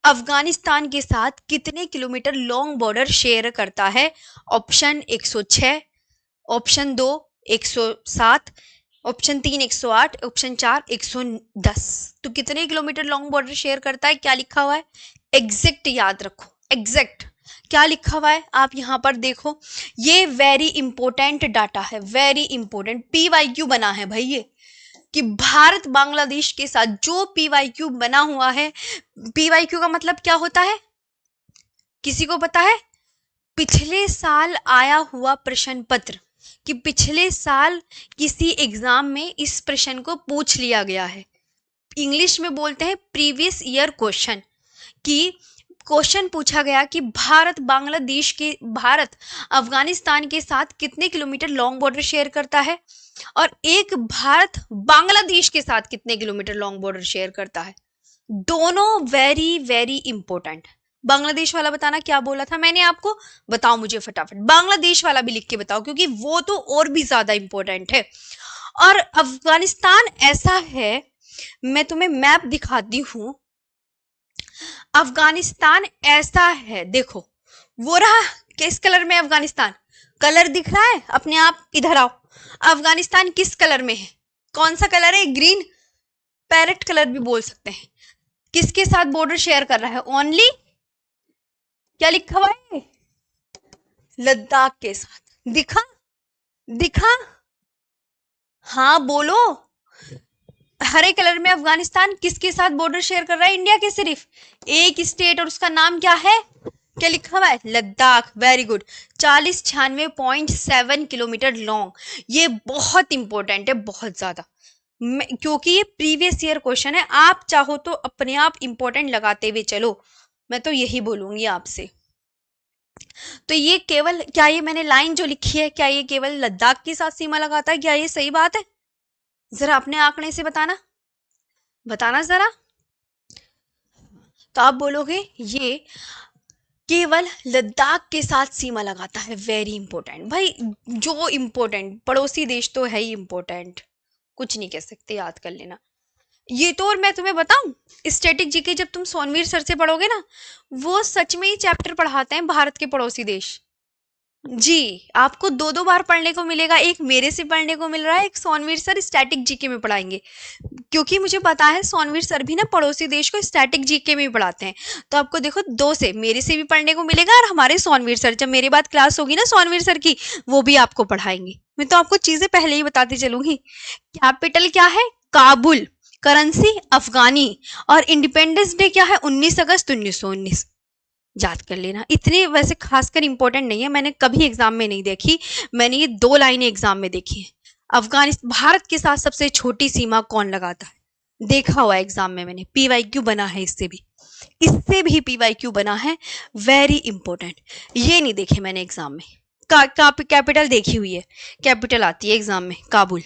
अफगानिस्तान के साथ कितने किलोमीटर लॉन्ग बॉर्डर शेयर करता है। Option 106, option 2 107, option 3 108, option 4 110। तो कितने किलोमीटर लॉन्ग बॉर्डर शेयर करता है? क्या लिखा हुआ है? एग्जैक्ट याद रखो, एग्जैक्ट क्या लिखा हुआ है आप यहां पर देखो। ये वेरी इंपॉर्टेंट डाटा है, वेरी इंपॉर्टेंट, पीवाईक्यू बना है भाई ये, कि भारत बांग्लादेश के साथ जो पीवाईक्यू बना हुआ है। पीवाईक्यू का मतलब क्या होता है, किसी को पता है? पिछले साल आया हुआ प्रश्न पत्र, कि पिछले साल किसी एग्जाम में इस प्रश्न को पूछ लिया गया है। इंग्लिश में बोलते हैं प्रीवियस ईयर क्वेश्चन, कि क्वेश्चन पूछा गया कि भारत अफगानिस्तान के साथ कितने किलोमीटर लॉन्ग बॉर्डर शेयर करता है, और एक भारत बांग्लादेश के साथ कितने किलोमीटर लॉन्ग बॉर्डर शेयर करता है। दोनों वेरी वेरी इंपॉर्टेंट। बांग्लादेश वाला बताना क्या बोला था मैंने आपको, बताओ मुझे फटाफट। बांग्लादेश वाला भी लिख के बताओ, क्योंकि वो तो और भी ज्यादा इंपॉर्टेंट है। और अफगानिस्तान ऐसा है, मैं तुम्हें मैप दिखाती हूं, अफगानिस्तान ऐसा है, देखो, वो रहा, किस कलर में अफगानिस्तान, कलर दिख रहा है अपने आप, इधर आओ। अफगानिस्तान किस कलर में है? कौन सा कलर है? ग्रीन, पैरेट कलर भी बोल सकते हैं। किसके साथ बॉर्डर शेयर कर रहा है? ओनली, क्या लिखा हुआ है? लद्दाख के साथ। दिखा? दिखा? हाँ बोलो। हरे कलर में अफगानिस्तान किसके साथ बॉर्डर शेयर कर रहा है? इंडिया के सिर्फ एक स्टेट, और उसका नाम क्या है? क्या लिखा हुआ है? Ladakh. Very good. 4096.7 kilometre long. ये बहुत इंपॉर्टेंट है, बहुत ज्यादा, क्योंकि ये प्रीवियस ईयर क्वेश्चन है। आप चाहो तो अपने आप इंपॉर्टेंट लगाते हुए चलो, मैं तो यही बोलूंगी आपसे। तो ये केवल, क्या ये मैंने लाइन जो लिखी है, क्या ये केवल लद्दाख के साथ सीमा लगाता है? क्या ये सही बात है? जरा अपने आंकड़े से बताना, बताना जरा। तो आप बोलोगे ये केवल लद्दाख के साथ सीमा लगाता है। वेरी इंपॉर्टेंट भाई, जो इंपॉर्टेंट पड़ोसी देश तो है ही इंपॉर्टेंट, कुछ नहीं कह सकते, याद कर लेना ये तो। और मैं तुम्हें बताऊं, स्टैटिक जीके जब तुम सोनवीर सर से पढ़ोगे ना, वो सच में ही चैप्टर पढ़ाते हैं भारत के पड़ोसी देश। जी, आपको दो दो बार पढ़ने को मिलेगा, एक मेरे से पढ़ने को मिल रहा है, एक सोनवीर सर स्टैटिक जीके में पढ़ाएंगे, क्योंकि मुझे पता है सोनवीर सर भी ना पड़ोसी देश को स्टैटिक जीके में भी पढ़ाते हैं। तो आपको देखो, दो से मेरे से भी पढ़ने को मिलेगा, और हमारे सोनवीर सर, जब मेरे बाद क्लास होगी ना सोनवीर सर की, वो भी आपको पढ़ाएंगे। मैं तो आपको चीजें पहले ही बताती चलूंगी। कैपिटल क्या है? काबुल। करेंसी अफगानी। और इंडिपेंडेंस डे क्या है? 19 अगस्त 1919। याद कर लेना। इतने वैसे खासकर इंपॉर्टेंट नहीं है, मैंने कभी एग्जाम में नहीं देखी, मैंने ये दो लाइनें एग्जाम में देखी है। अफगानिस्तान भारत के साथ सबसे छोटी सीमा कौन लगाता है? देखा हुआ एग्जाम में मैंने, पीवाईक्यू बना है इससे भी पीवाईक्यू बना है। Very important. ये नहीं देखे मैंने एग्जाम में। कैपिटल देखी हुई है, कैपिटल आती है एग्जाम में काबुल।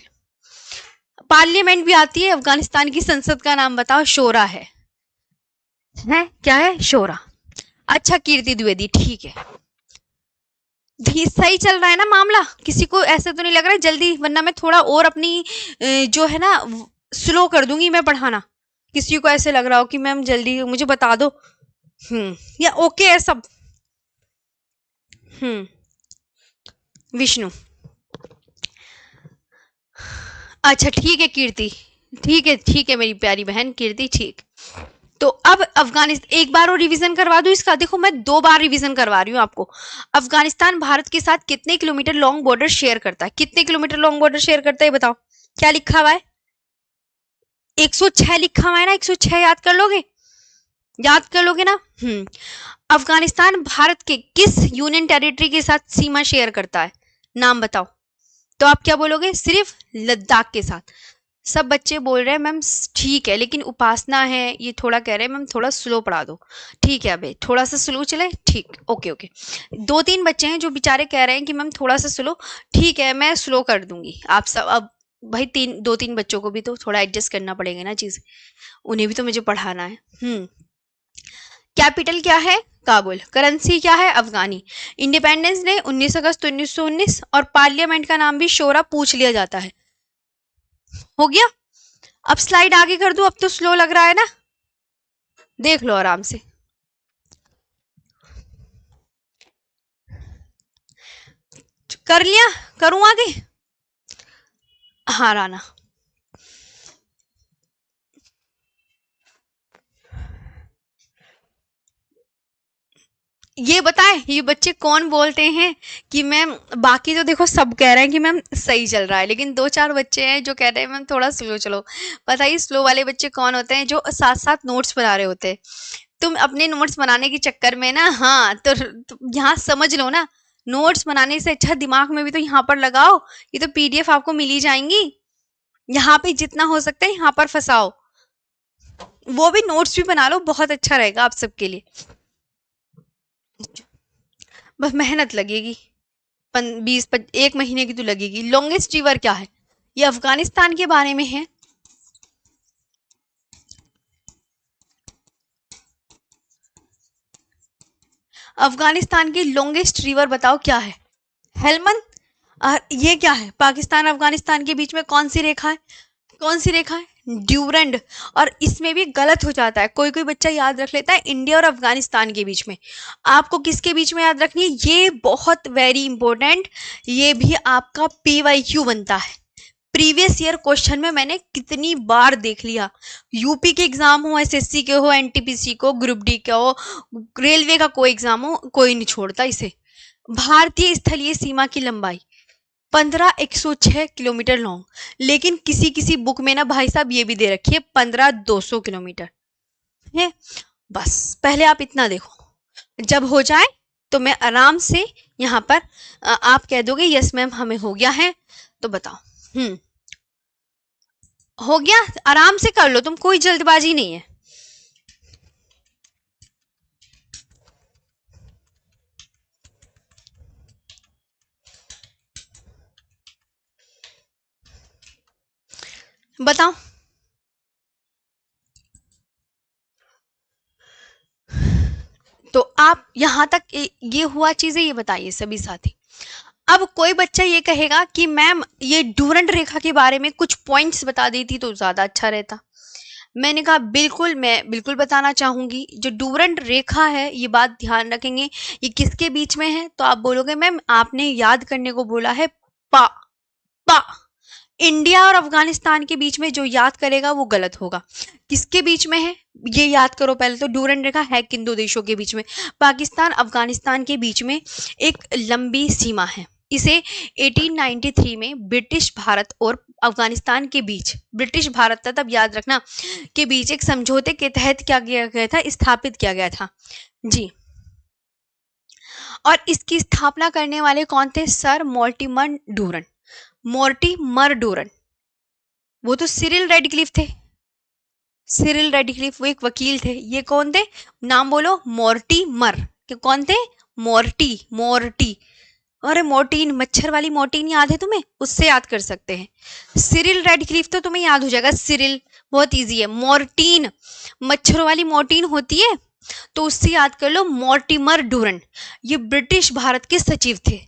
पार्लियामेंट भी आती है। अफगानिस्तान की संसद का नाम बताओ? शोरा है क्या है? शोरा। अच्छा कीर्ति द्विवेदी, ठीक है, सही चल रहा है ना मामला? किसी को ऐसे तो नहीं लग रहा है जल्दी? वरना मैं थोड़ा और अपनी जो है ना स्लो कर दूंगी मैं पढ़ाना। किसी को ऐसे लग रहा हो कि मैम जल्दी मुझे बता दो, या ओके है सब? विष्णु, अच्छा ठीक है कीर्ति, ठीक है मेरी प्यारी बहन कीर्ति, ठीक। तो अब अफगानिस्तान एक बार और रिवीजन करवा दूं इसका। देखो मैं दो बार रिवीजन करवा रही हूँ आपको। अफगानिस्तान भारत के साथ कितने किलोमीटर लॉन्ग बॉर्डर शेयर करता है? कितने किलोमीटर लॉन्ग बॉर्डर शेयर करता है बताओ? क्या लिखा हुआ है? 106 लिखा हुआ है ना? 106 याद कर लोगे? याद कर लोगे ना? अफगानिस्तान भारत के किस यूनियन टेरिटरी के साथ सीमा शेयर करता है? नाम बताओ। तो आप क्या बोलोगे? सिर्फ लद्दाख के साथ। सब बच्चे बोल रहे हैं मैम ठीक है, लेकिन उपासना है ये थोड़ा कह रहे हैं मैम थोड़ा स्लो पढ़ा दो। ठीक है अबे, थोड़ा सा स्लो चले, ठीक, ओके ओके। दो तीन बच्चे हैं जो बेचारे कह रहे हैं कि मैम थोड़ा सा स्लो, ठीक है मैं स्लो कर दूंगी। आप सब अब भाई दो तीन बच्चों को भी तो थोड़ा एडजस्ट करना पड़ेगा ना चीज, उन्हें भी तो मुझे पढ़ाना है। कैपिटल क्या है? काबुल। करेंसी क्या है? अफगानी। इंडिपेंडेंस डे 19 अगस्त 1919। और पार्लियामेंट का नाम भी शोरा पूछ लिया जाता है। हो गया? अब स्लाइड आगे कर दूं? अब तो स्लो लग रहा है ना? देख लो आराम से। कर लिया? करूं आगे? हाँ राना, ये बताएं ये बच्चे कौन बोलते हैं कि मैम, बाकी तो देखो सब कह रहे हैं कि मैम सही चल रहा है, लेकिन दो चार बच्चे हैं जो कह रहे हैं मैम थोड़ा स्लो चलो। बताइए स्लो वाले बच्चे कौन होते हैं? जो साथ साथ नोट्स बना रहे होते हैं। तुम अपने नोट्स बनाने के चक्कर में ना, हाँ तो यहाँ समझ लो ना, नोट्स बनाने से अच्छा दिमाग में भी तो यहाँ पर लगाओ। ये तो पीडीएफ आपको मिल ही जाएंगी, यहाँ पे जितना हो सकता है यहाँ पर फंसाओ। वो भी नोट्स भी बना लो, बहुत अच्छा रहेगा आप सबके लिए। बस मेहनत लगेगी, 1 महीने की तो लगेगी। लॉन्गेस्ट रिवर क्या है? ये अफगानिस्तान के बारे में है। अफगानिस्तान की लॉन्गेस्ट रिवर बताओ क्या है? हेलमंद। और ये क्या है? पाकिस्तान अफगानिस्तान के बीच में कौन सी रेखा है? कौन सी रेखा है? ड्यूरेंड। और इसमें भी गलत हो जाता है, कोई कोई बच्चा याद रख लेता है इंडिया और अफगानिस्तान के बीच में। आपको किसके बीच में याद रखनी है? ये बहुत वेरी इंपॉर्टेंट, ये भी आपका पीवाईक्यू बनता है। प्रीवियस ईयर क्वेश्चन में मैंने कितनी बार देख लिया, यूपी के एग्जाम हो, एसएससी के हो, एनटीपीसी को, ग्रुप डी का हो, रेलवे का कोई एग्जाम हो, कोई नहीं छोड़ता इसे। भारतीय स्थलीय सीमा की लंबाई 15,106 किलोमीटर लॉन्ग, लेकिन किसी किसी बुक में ना भाई साहब ये भी दे रखी है 15,200 किलोमीटर है। बस पहले आप इतना देखो, जब हो जाए तो मैं आराम से यहाँ पर आप कह दोगे यस मैम हमें हो गया है, तो बताओ। हो गया? आराम से कर लो तुम, कोई जल्दबाजी नहीं है। बताओ। तो आप यहां तक ये हुआ चीजें, ये बताइए सभी साथी। अब कोई बच्चा ये कहेगा कि मैम ये डूरंड रेखा के बारे में कुछ पॉइंट्स बता देती तो ज्यादा अच्छा रहता। मैंने कहा बिल्कुल, मैं बिल्कुल बताना चाहूंगी। जो डूरंड रेखा है, ये बात ध्यान रखेंगे, ये किसके बीच में है? तो आप बोलोगे मैम आपने याद करने को बोला है पा, पा। इंडिया और अफगानिस्तान के बीच में, जो याद करेगा वो गलत होगा। किसके बीच में है ये याद करो पहले तो। डूरंड रेखा है किन दो देशों के बीच में? पाकिस्तान अफगानिस्तान के बीच में एक लंबी सीमा है। इसे 1893 में ब्रिटिश भारत और अफगानिस्तान के बीच, ब्रिटिश भारत था तब याद रखना, के बीच एक समझौते के तहत क्या किया गया था? स्थापित किया गया था जी। और इसकी स्थापना करने वाले कौन थे? Sir Mortimer Durand. Mortimer Durand, वो तो सिरिल रेडक्लिफ थे। सिरिल रेडक्लिफ वो एक वकील थे। ये कौन थे? नाम बोलो। मोर्टिमर के कौन थे? Morte, Morte. अरे मोर्टीन, मच्छर वाली मोर्टीन याद है तुम्हें? उससे याद कर सकते हैं। सिरिल रेडक्लिफ तो तुम्हें याद हो जाएगा। सिरिल बहुत इजी है। मोर्टीन, मच्छरों वाली मोर्टीन होती है तो उससे याद कर लो। मोर्टिमर डूरन, ये ब्रिटिश भारत के सचिव थे।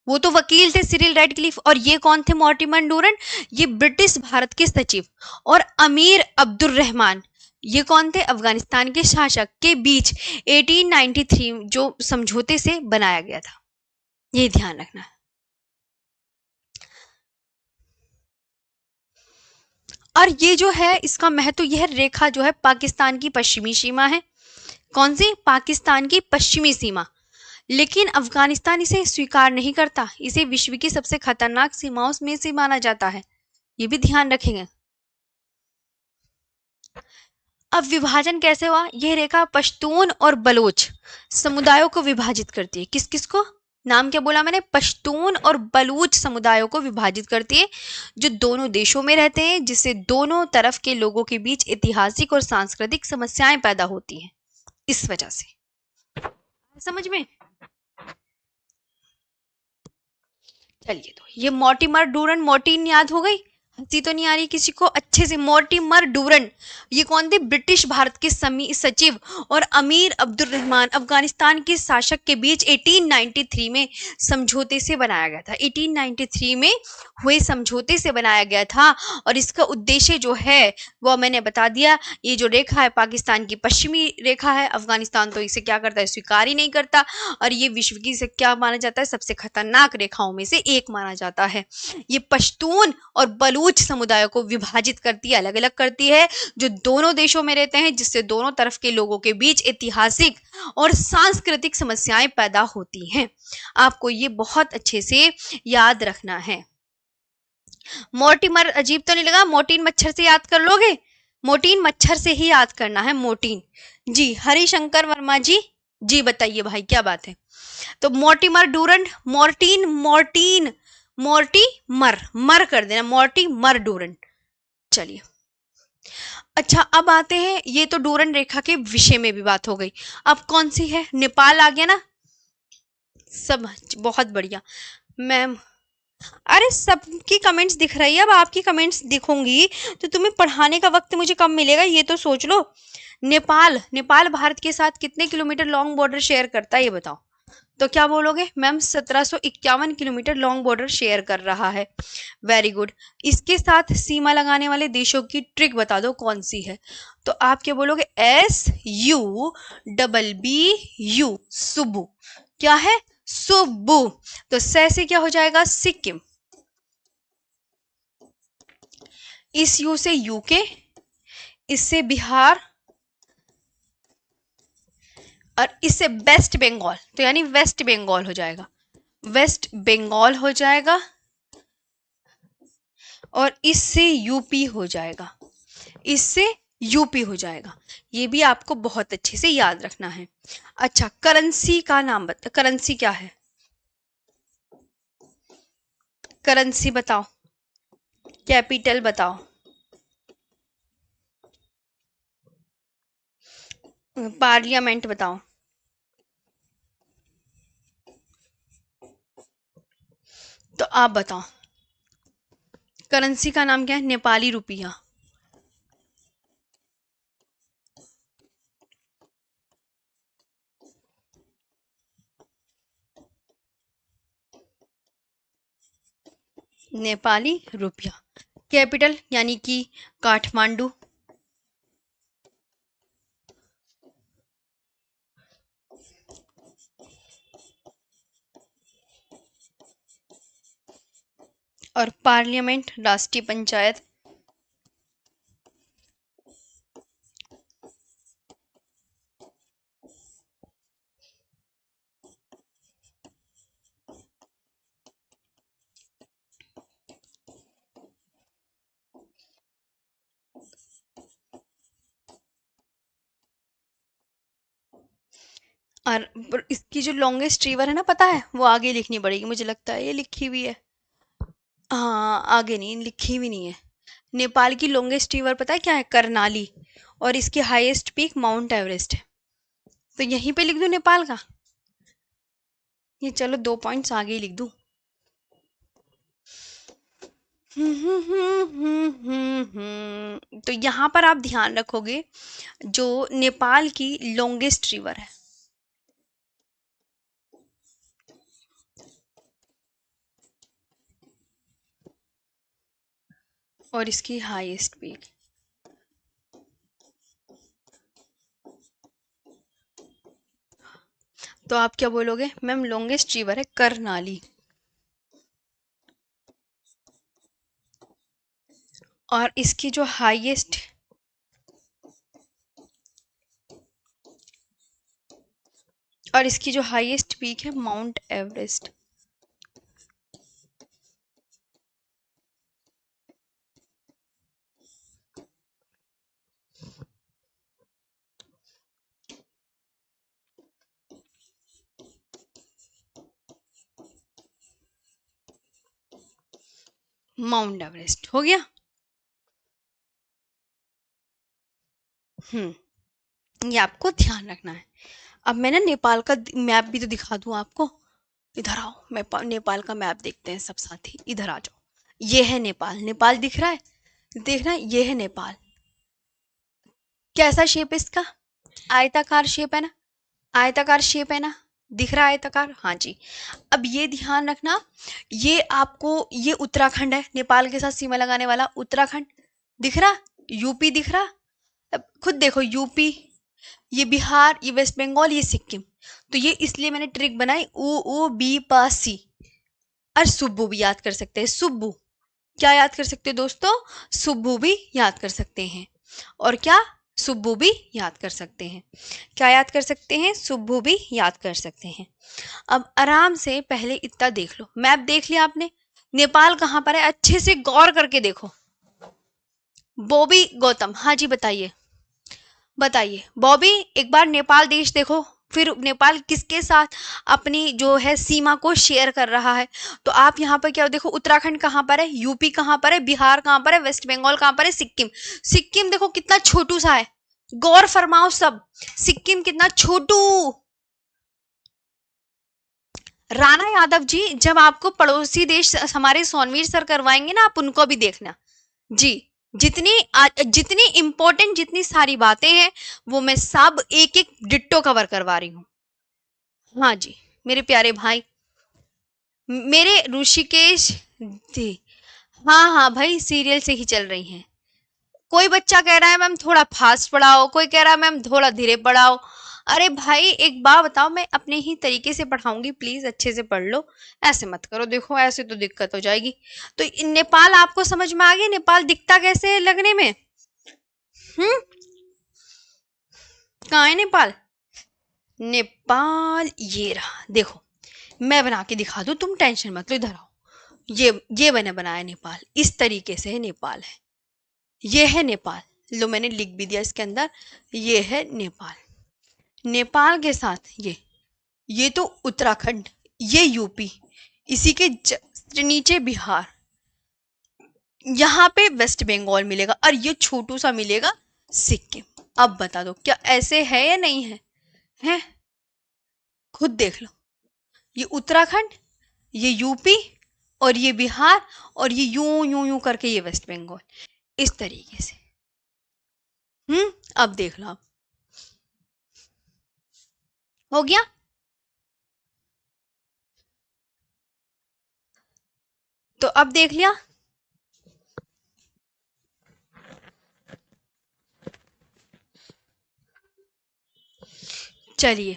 वो तो वकील थे सिरिल रेडक्लिफ, और ये कौन थे? मोर्टिमर डूरन, ये ब्रिटिश भारत के सचिव। और अमीर अब्दुल रहमान, ये कौन थे? अफगानिस्तान के शासक। के बीच 1893 जो समझौते से बनाया गया था, ये ध्यान रखना। और ये जो है इसका महत्व, यह रेखा जो है पाकिस्तान की पश्चिमी सीमा है। कौन सी? पाकिस्तान की पश्चिमी सीमा। लेकिन अफगानिस्तान इसे स्वीकार नहीं करता। इसे विश्व की सबसे खतरनाक सीमाओं में से माना जाता है। ये भी ध्यान रखेंगे। अब विभाजन कैसे हुआ? यह रेखा पश्तून और बलोच समुदायों को विभाजित करती है। किस किस को? नाम क्या बोला मैंने? पश्तून और बलूच समुदायों को विभाजित करती है, जो दोनों देशों में रहते हैं, जिससे दोनों तरफ के लोगों के बीच ऐतिहासिक और सांस्कृतिक समस्याएं पैदा होती हैं। इस वजह से, समझ में? चलिए, तो ये मोर्टिमर डूरन, मोर्टीन याद हो गई? हंसी तो नहीं आ रही किसी को? अच्छे से। मोर्टिमर डूरन ये कौन थे? ब्रिटिश भारत के सचिव। और अमीर अब्दुल रहमान अफगानिस्तान के शासक के बीच 1893 में समझौते से बनाया गया था। 1893 में हुए समझौते से बनाया गया था। और इसका उद्देश्य जो है वो मैंने बता दिया। ये जो रेखा है पाकिस्तान की पश्चिमी रेखा है। अफगानिस्तान तो इसे क्या करता है? स्वीकार ही नहीं करता। और ये विश्व की से क्या माना जाता है? सबसे खतरनाक रेखाओं में से एक माना जाता है। ये पश्तून और बलूच समुदायों को विभाजित करती है, अलग अलग करती है, जो दोनों देशों में रहते हैं, जिससे दोनों तरफ के लोगों के बीच ऐतिहासिक और सांस्कृतिक समस्याएं पैदा होती हैं। आपको ये बहुत अच्छे से याद रखना है। मोर्टिमर अजीब तो नहीं लगा? मोर्टीन मच्छर से याद कर लोगे? मोर्टीन मच्छर से ही याद करना है, मोर्टीन जी। हरिशंकर वर्मा जी, जी बताइए भाई क्या बात है? तो Mortimer Durand, Mortein, Mortein, Morte मर, मर कर देना, मोर्टी मर डूरंड। चलिए, अच्छा अब आते हैं, ये तो डूरंड रेखा के विषय में भी बात हो गई। अब कौन सी है? नेपाल आ गया ना? सब बहुत बढ़िया मैम। अरे सबकी कमेंट्स दिख रही है। अब आपकी कमेंट्स दिखूंगी तो तुम्हें पढ़ाने का वक्त मुझे कम मिलेगा, ये तो सोच लो। नेपाल, नेपाल भारत के साथ कितने किलोमीटर लॉन्ग बॉर्डर शेयर करता है ये बताओ? तो क्या बोलोगे? Ma'am 1751 kilometre long border share कर रहा है। Very good. इसके साथ सीमा लगाने वाले देशों की ट्रिक बता दो कौन सी है? तो आप क्या बोलोगे? SUBBU, सुबु। क्या है? सुबु। तो से क्या हो जाएगा? सिक्किम। इस यू से यूके, इससे बिहार, और इससे वेस्ट बंगाल, तो यानी वेस्ट बंगाल हो जाएगा। वेस्ट बंगाल हो जाएगा। और इससे यूपी हो जाएगा। इससे यूपी हो जाएगा। ये भी आपको बहुत अच्छे से याद रखना है। अच्छा, करेंसी का नाम बता। करेंसी क्या है? करेंसी बताओ। कैपिटल बताओ। पार्लियामेंट बताओ। तो आप बताओ। करेंसी का नाम क्या है? नेपाली रुपया। नेपाली रुपया। कैपिटल यानी कि काठमांडू। और पार्लियामेंट, राष्ट्रीय पंचायत। और इसकी जो लॉन्गेस्ट रिवर है ना, पता है, वो आगे लिखनी पड़ेगी मुझे लगता है। ये लिखी हुई है? हाँ, आगे नहीं लिखी हुई नहीं है। नेपाल की लॉन्गेस्ट रिवर पता है क्या है? करनाली। और इसकी हाईएस्ट पीक माउंट एवरेस्ट है। तो यहीं पे लिख दूं नेपाल का? ये चलो 2 पॉइंट्स आगे ही लिख दूं। तो यहाँ पर आप ध्यान रखोगे, जो नेपाल की लॉन्गेस्ट रिवर है और इसकी हाईएस्ट पीक, तो आप क्या बोलोगे? मैम लॉन्गेस्ट रिवर है करनाली। और इसकी जो हाईएस्ट पीक है माउंट एवरेस्ट। माउंट एवरेस्ट हो गया। ये आपको ध्यान रखना है। अब मैं ना नेपाल का मैप भी तो दिखा दूं आपको। इधर आओ, मैं नेपाल का मैप देखते हैं सब साथी, इधर आ जाओ। ये है नेपाल। नेपाल दिख रहा है? देख रहा है? ये है नेपाल। कैसा शेप है इसका? आयताकार शेप है ना? आयताकार शेप है ना? दिख रहा है आयताकार? हाँ जी। अब ये ध्यान रखना, ये आपको, ये उत्तराखंड है, नेपाल के साथ सीमा लगाने वाला उत्तराखंड दिख रहा? यूपी दिख रहा? अब खुद देखो, यूपी, ये बिहार, ये वेस्ट बंगाल, ये सिक्किम। तो ये इसलिए मैंने ट्रिक बनाई, ओ बी पा सी। और सुब्बू भी याद कर सकते हैं। सुब्बू क्या याद कर सकते हो दोस्तों? सुब्बू भी याद कर सकते हैं। और क्या? सुब्बू भी याद कर सकते हैं। क्या याद कर सकते हैं? सुब्बू भी याद कर सकते हैं। अब आराम से पहले इतना देख लो, मैप देख लिया आपने? नेपाल कहाँ पर है? अच्छे से गौर करके देखो। बॉबी गौतम, हाँ जी बताइए। बताइए बॉबी, एक बार नेपाल देश देखो, फिर नेपाल किसके साथ अपनी जो है सीमा को शेयर कर रहा है। तो आप यहाँ पर क्या देखो, उत्तराखंड कहाँ पर है, यूपी कहाँ पर है, बिहार कहाँ पर है, वेस्ट बंगाल कहाँ पर है, सिक्किम। सिक्किम देखो कितना छोटू सा है, गौर फरमाओ सब, सिक्किम कितना छोटू। राणा यादव जी, जब आपको पड़ोसी देश हमारे सोनवीर सर करवाएंगे ना, आप उनको भी देखना जी। जितनी इंपॉर्टेंट, जितनी सारी बातें हैं, वो मैं सब एक एक डिट्टो कवर करवा रही हूँ। हाँ जी मेरे प्यारे भाई, मेरे ऋषिकेश जी। हाँ हाँ भाई, सीरियल से ही चल रही हैं। कोई बच्चा कह रहा है मैम थोड़ा फास्ट पढ़ाओ, कोई कह रहा है मैम थोड़ा धीरे पढ़ाओ। अरे भाई एक बात बताओ, मैं अपने ही तरीके से पढ़ाऊंगी, प्लीज अच्छे से पढ़ लो, ऐसे मत करो। देखो ऐसे तो दिक्कत हो जाएगी। तो नेपाल आपको समझ में आ गया? नेपाल दिखता कैसे है लगने में? हम्म, कहाँ है नेपाल? नेपाल ये रहा, देखो मैं बना के दिखा दूं, तुम टेंशन मत लो, इधर आओ। ये मैंने बनाया नेपाल, इस तरीके से है नेपाल है। ये है नेपाल, लो मैंने लिख भी दिया इसके अंदर, ये है नेपाल। नेपाल के साथ ये तो उत्तराखंड, ये यूपी, इसी के नीचे बिहार, यहाँ पे वेस्ट बंगाल मिलेगा, और ये छोटू सा मिलेगा सिक्किम। अब बता दो क्या ऐसे है या नहीं है? है? खुद देख लो, ये उत्तराखंड, ये यूपी, और ये बिहार, और ये यूं यूं यूं करके ये वेस्ट बंगाल, इस तरीके से। अब देख लो, हो गया। तो अब देख लिया। चलिए,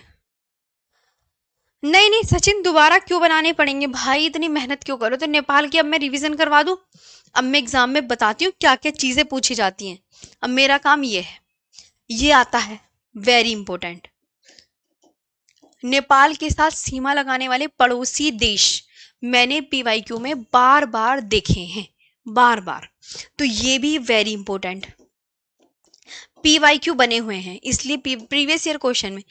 नहीं नहीं सचिन, दोबारा क्यों बनाने पड़ेंगे भाई, इतनी मेहनत क्यों करो। तो नेपाल की अब मैं रिवीजन करवा दूं। अब मैं एग्जाम में बताती हूँ क्या क्या चीजें पूछी जाती हैं। अब मेरा काम ये है, ये आता है वेरी इंपॉर्टेंट, नेपाल के साथ सीमा लगाने वाले पड़ोसी देश। मैंने पीवाईक्यू में बार बार देखे हैं, बार बार। तो ये भी वेरी इंपॉर्टेंट पीवाईक्यू बने हुए हैं, इसलिए प्रीवियस ईयर क्वेश्चन में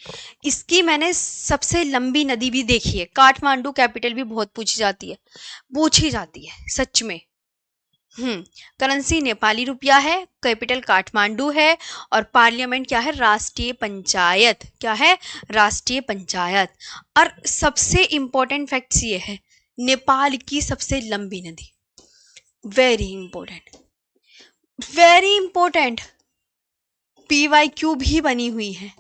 इसकी मैंने सबसे लंबी नदी भी देखी है। काठमांडू कैपिटल भी बहुत पूछी जाती है, पूछी जाती है सच में। करेंसी नेपाली रुपया है, कैपिटल काठमांडू है, और पार्लियामेंट क्या है, राष्ट्रीय पंचायत। क्या है, राष्ट्रीय पंचायत। और सबसे इंपॉर्टेंट फैक्ट्स ये है, नेपाल की सबसे लंबी नदी, very important, very important, PYQ भी बनी हुई है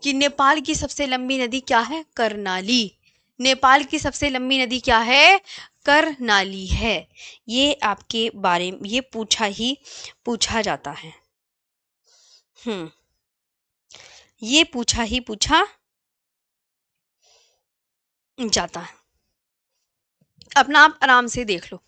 कि नेपाल की सबसे लंबी नदी क्या है, करनाली। नेपाल की सबसे लंबी नदी क्या है, करनाली है। ये आपके बारे में ये पूछा जाता है। ये पूछा जाता है। अपना आप आराम से देख लो।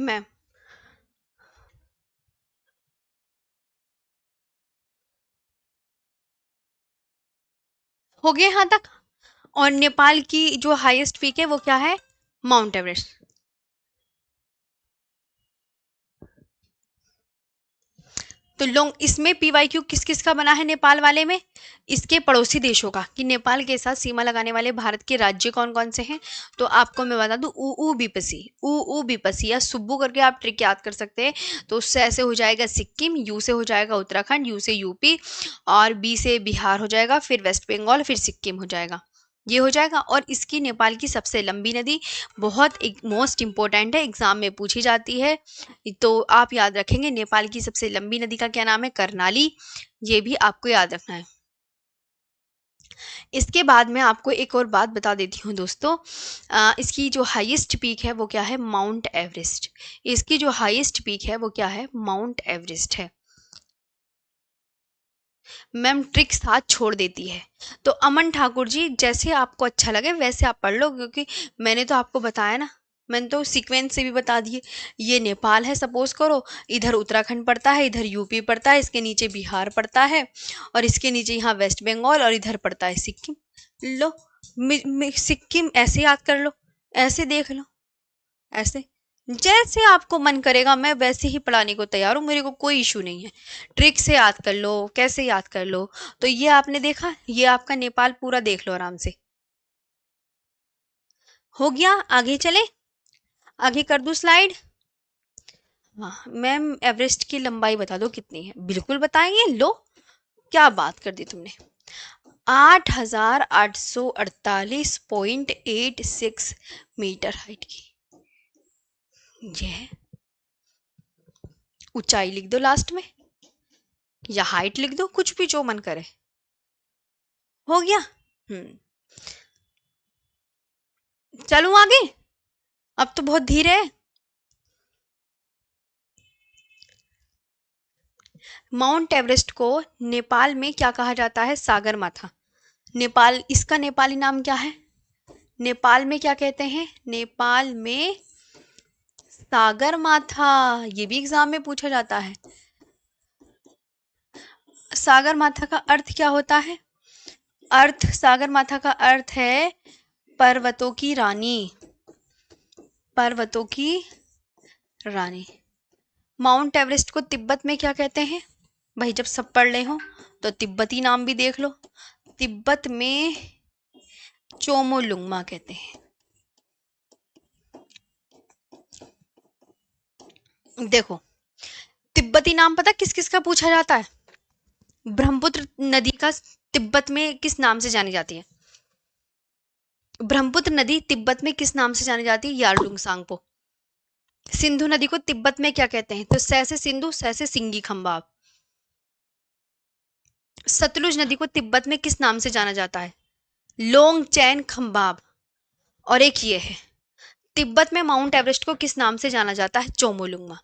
मैम, हो गए यहाँ तक। और नेपाल की जो हाईएस्ट पीक है वो क्या है, माउंट एवरेस्ट। तो लोग इसमें पीवाईक्यू किस किस का बना है नेपाल वाले में, इसके पड़ोसी देशों का, कि नेपाल के साथ सीमा लगाने वाले भारत के राज्य कौन कौन से हैं। तो आपको मैं बता दूं, ऊ बीपसी, ऊ बीपसी या सुब्बू करके आप ट्रिक याद कर सकते हैं। तो उससे ऐसे हो जाएगा सिक्किम, यू से हो जाएगा उत्तराखंड, यू से यूपी, और बी से बिहार हो जाएगा, फिर वेस्ट बंगाल, फिर सिक्किम हो जाएगा। ये हो जाएगा। और इसकी नेपाल की सबसे लंबी नदी बहुत मोस्ट इंपॉर्टेंट है, एग्जाम में पूछी जाती है। तो आप याद रखेंगे, नेपाल की सबसे लंबी नदी का क्या नाम है, करनाली। ये भी आपको याद रखना है। इसके बाद मैं आपको एक और बात बता देती हूँ दोस्तों, इसकी जो हाईएस्ट पीक है वो क्या है, माउंट एवरेस्ट। इसकी जो हाईएस्ट पीक है वो क्या है, माउंट एवरेस्ट है। मैम ट्रिक साथ छोड़ देती है। तो अमन ठाकुर जी, जैसे आपको अच्छा लगे वैसे आप पढ़ लो, क्योंकि मैंने तो आपको बताया ना, मैंने तो सीक्वेंस से भी बता दिए। ये नेपाल है सपोज करो, इधर उत्तराखंड पड़ता है, इधर यूपी पड़ता है, इसके नीचे बिहार पड़ता है, और इसके नीचे यहाँ वेस्ट बंगाल, और इधर पड़ता है सिक्किम। लो, सिक्किम ऐसे याद कर लो, ऐसे देख लो, ऐसे जैसे आपको मन करेगा मैं वैसे ही पढ़ाने को तैयार हूँ, मेरे को कोई इशू नहीं है। ट्रिक से याद कर लो, कैसे याद कर लो। तो ये आपने देखा, ये आपका नेपाल पूरा देख लो आराम से। हो गया, आगे चले, आगे कर दूं स्लाइड। हाँ मैम, एवरेस्ट की लंबाई बता दो कितनी है, बिल्कुल बताएंगे। लो, क्या बात कर दी तुमने, 8,848.86 मीटर हाइट की। ये है ऊंचाई, लिख दो लास्ट में, या हाइट लिख दो, कुछ भी जो मन करे। हो गया। चलूं आगे, अब तो बहुत धीरे है। माउंट एवरेस्ट को नेपाल में क्या कहा जाता है, सागर माथा। नेपाल, इसका नेपाली नाम क्या है, नेपाल में क्या कहते हैं, नेपाल में सागर माथा। ये भी एग्जाम में पूछा जाता है। सागर माथा का अर्थ क्या होता है, अर्थ, सागर माथा का अर्थ है पर्वतों की रानी, पर्वतों की रानी। माउंट एवरेस्ट को तिब्बत में क्या कहते हैं भाई, जब सब पढ़ ले हो तो तिब्बती नाम भी देख लो। तिब्बत में चोमोलुंगमा कहते हैं। देखो, तिब्बती नाम पता किस किस का पूछा जाता है? ब्रह्मपुत्र नदी का तिब्बत में किस नाम से जानी जाती है? ब्रह्मपुत्र नदी तिब्बत में किस नाम से जानी जाती है? यारलुंग सांगपो। सिंधु नदी को तिब्बत में क्या कहते हैं? तो सै से सिंधु, सै से सिंगी खंबाब। सतलुज नदी को तिब्बत में किस नाम से जाना जाता है? लोंग चैन खंबाब। और एक ये है, तिब्बत में माउंट एवरेस्ट को किस नाम से जाना जाता है? चोमोलुंगमा।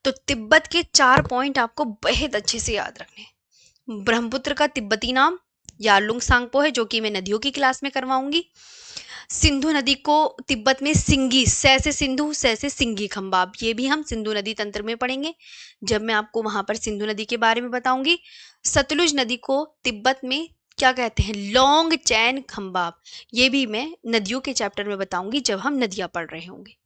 तो तिब्बत के 4 पॉइंट आपको बेहद अच्छे से याद रखने। ब्रह्मपुत्र का तिब्बती नाम यारलुंग सांगपो है, जो कि मैं नदियों की क्लास में करवाऊंगी। सिंधु नदी को तिब्बत में सिंगी, सै से सिंधु, सै से सिंगी खंबाब, ये भी हम सिंधु नदी तंत्र में पढ़ेंगे जब मैं आपको वहां पर सिंधु नदी के बारे में बताऊंगी। सतलुज नदी को तिब्बत में क्या कहते हैं? लॉन्ग चैन खंबाब, ये भी मैं नदियों के चैप्टर में बताऊंगी जब हम नदियां पढ़ रहे होंगे।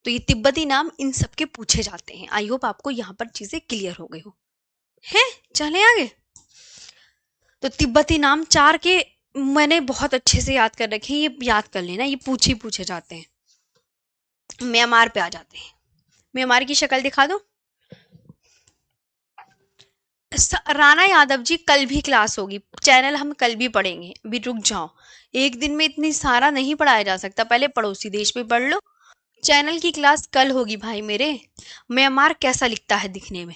तो ये तिब्बती नाम इन सबके पूछे जाते हैं। आई होप आपको यहाँ पर चीजें क्लियर हो गई हो। है, चले आगे। तो तिब्बती नाम 4 के मैंने बहुत अच्छे से याद कर रखे हैं, ये याद कर लेना, ये पूछे जाते हैं। म्यांमार पे आ जाते हैं। म्यांमार की शक्ल दिखा दो। राणा यादव जी कल भी क्लास होगी, चैनल हम कल भी पढ़ेंगे। अभी रुक जाओ, एक दिन में इतनी सारा नहीं पढ़ाया जा सकता, पहले पड़ोसी देश पे पढ़ लो। चैनल की क्लास कल होगी भाई मेरे। म्यांमार कैसा लिखता है दिखने में?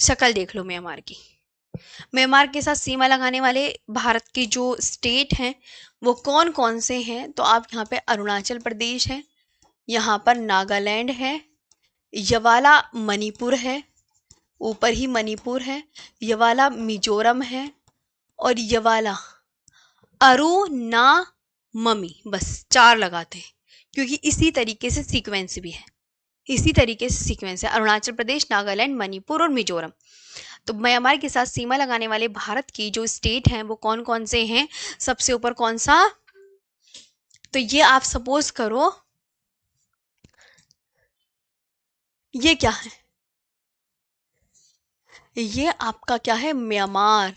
शक्ल देख लो म्यांमार की। म्यांमार के साथ सीमा लगाने वाले भारत के जो स्टेट हैं वो कौन कौन से हैं? तो आप यहाँ पे अरुणाचल प्रदेश है, यहाँ पर नागालैंड है, यवाला मणिपुर है, ऊपर ही मणिपुर है, यवाला मिजोरम है, और यवाला अरुणाममी। बस 4 लगाते हैं क्योंकि इसी तरीके से सीक्वेंस भी है, इसी तरीके से सीक्वेंस है, अरुणाचल प्रदेश, नागालैंड, मणिपुर और मिजोरम। तो म्यांमार के साथ सीमा लगाने वाले भारत की जो स्टेट हैं वो कौन कौन से हैं? सबसे ऊपर कौन सा? तो ये आप सपोज करो, ये क्या है? ये आपका क्या है? म्यांमार।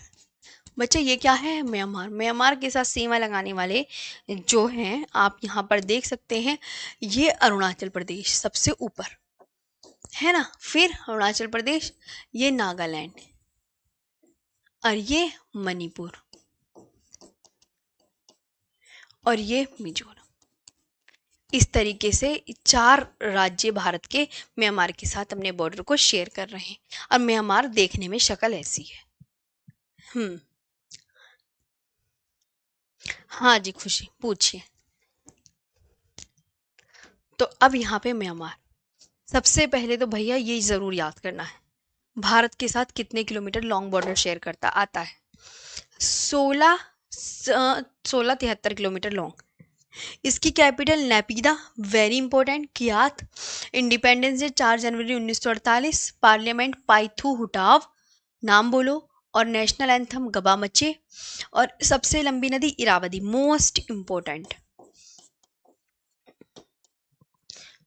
बच्चे ये क्या है? म्यांमार। म्यांमार के साथ सीमा लगाने वाले जो हैं आप यहाँ पर देख सकते हैं, ये अरुणाचल प्रदेश सबसे ऊपर है ना, फिर अरुणाचल प्रदेश, ये नागालैंड और ये मणिपुर और ये मिजोरम। इस तरीके से 4 राज्य भारत के म्यांमार के साथ अपने बॉर्डर को शेयर कर रहे हैं, और म्यांमार देखने में शक्ल ऐसी है। हाँ जी खुशी, पूछिए। तो अब यहाँ पे म्यांमार, सबसे पहले तो भैया ये जरूर याद करना है, भारत के साथ कितने किलोमीटर लॉन्ग बॉर्डर शेयर करता आता है? 1673 किलोमीटर लॉन्ग। इसकी capital Naypyidaw, very important, kyat. Independence day 4 जनवरी 1948। पार्लियामेंट पाइथू हुटाव, नाम बोलो। और नेशनल एंथम गबा मचे। और सबसे लंबी नदी Irrawaddy, most important,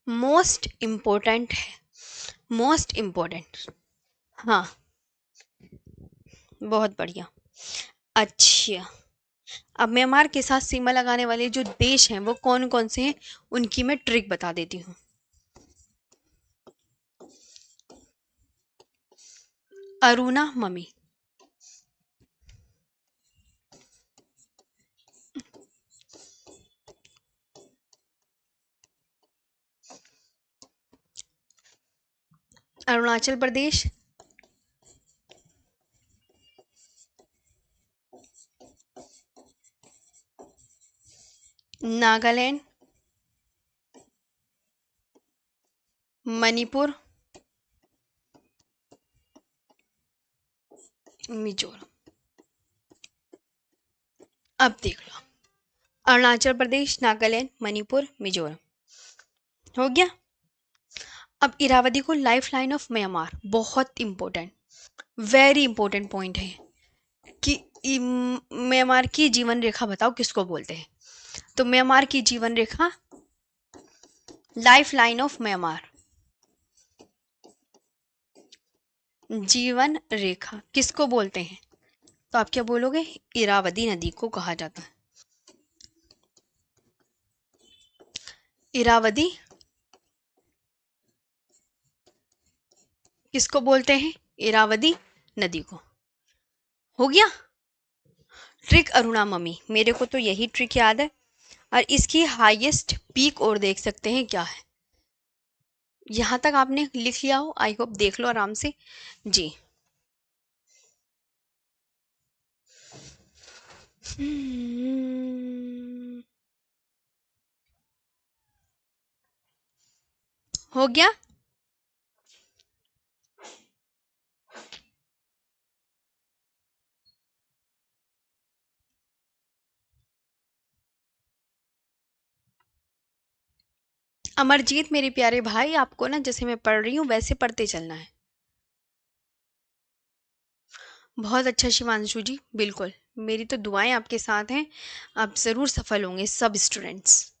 most important है, मोस्ट इंपॉर्टेंट। हाँ, बहुत बढ़िया। अच्छा, अब म्यांमार के साथ सीमा लगाने वाले जो देश हैं वो कौन कौन से हैं, उनकी मैं ट्रिक बता देती हूँ। अरुणाममी, अरुणाचल प्रदेश, नागालैंड, मणिपुर, मिजोरम। अब देख लो, अरुणाचल प्रदेश, नागालैंड, मणिपुर, मिजोरम हो गया। अब इरावदी को लाइफ लाइन ऑफ म्यांमार, बहुत इंपॉर्टेंट, वेरी इंपॉर्टेंट पॉइंट है कि म्यांमार की जीवन रेखा बताओ किसको बोलते हैं? तो म्यांमार की जीवन रेखा, लाइफ लाइन ऑफ म्यांमार, जीवन रेखा किसको बोलते हैं? तो आप क्या बोलोगे? इरावदी नदी को कहा जाता है। इरावदी किसको बोलते हैं? इरावदी नदी को। हो गया। ट्रिक अरुणा मम्मी, मेरे को तो यही ट्रिक याद है। और इसकी हाईएस्ट पीक और देख सकते हैं क्या है। यहां तक आपने लिख लिया हो, आई होप देख लो आराम से जी। हो गया। अमरजीत मेरे प्यारे भाई, आपको ना जैसे मैं पढ़ रही हूँ वैसे पढ़ते चलना है। बहुत अच्छा शिवांशु जी, बिल्कुल। मेरी तो दुआएं आपके साथ हैं, आप जरूर सफल होंगे सब स्टूडेंट्स।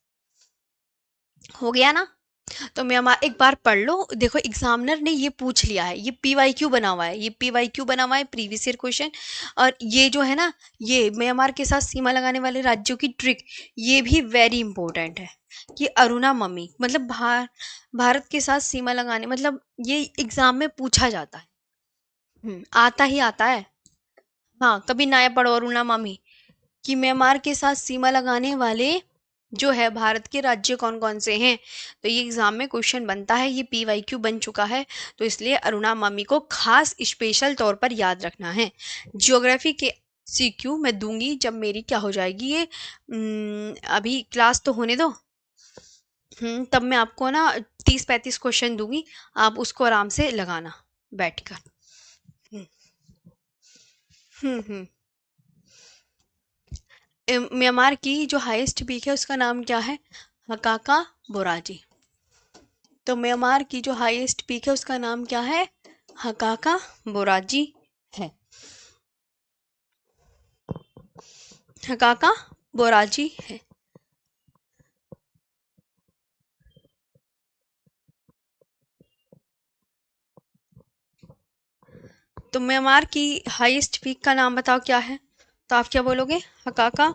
हो गया ना? तो मैं एक बार पढ़ लो। देखो एग्जामिनर ने ये पूछ लिया है, ये पीवाईक्यू बना हुआ है, ये पीवाईक्यू बना हुआ है, प्रीवियस ईयर क्वेश्चन। और ये जो है ना, ये म्यांमार के साथ सीमा लगाने वाले राज्यों की ट्रिक, ये भी वेरी इंपॉर्टेंट है। कि अरुणा मम्मी मतलब भारत के साथ सीमा लगाने, मतलब ये एग्जाम में पूछा जाता है। आता ही आता है। हाँ, कभी नया पढ़ो अरुणा मम्मी कि म्यांमार के साथ सीमा लगाने वाले जो है भारत के राज्य कौन कौन से हैं। तो ये एग्जाम में क्वेश्चन बनता है, ये पीवाईक्यू बन चुका है। तो इसलिए अरुणा मम्मी को खास स्पेशल तौर पर याद रखना है। ज्योग्राफी के सीक्यू मैं दूंगी जब मेरी क्या हो जाएगी ये, अभी क्लास तो होने दो। तब मैं आपको ना 30-35 क्वेश्चन दूंगी, आप उसको आराम से लगाना बैठकर। हम्म हम्म हम्म। म्यांमार की जो हाईएस्ट पीक है उसका नाम क्या है? हकाका बोराजी। तो म्यांमार की जो हाईएस्ट पीक है उसका नाम क्या है? हकाका बोराजी है। हकाका बोराजी है। तो म्यांमार की हाईएस्ट पीक का नाम बताओ क्या है? तो आप क्या बोलोगे? हकाका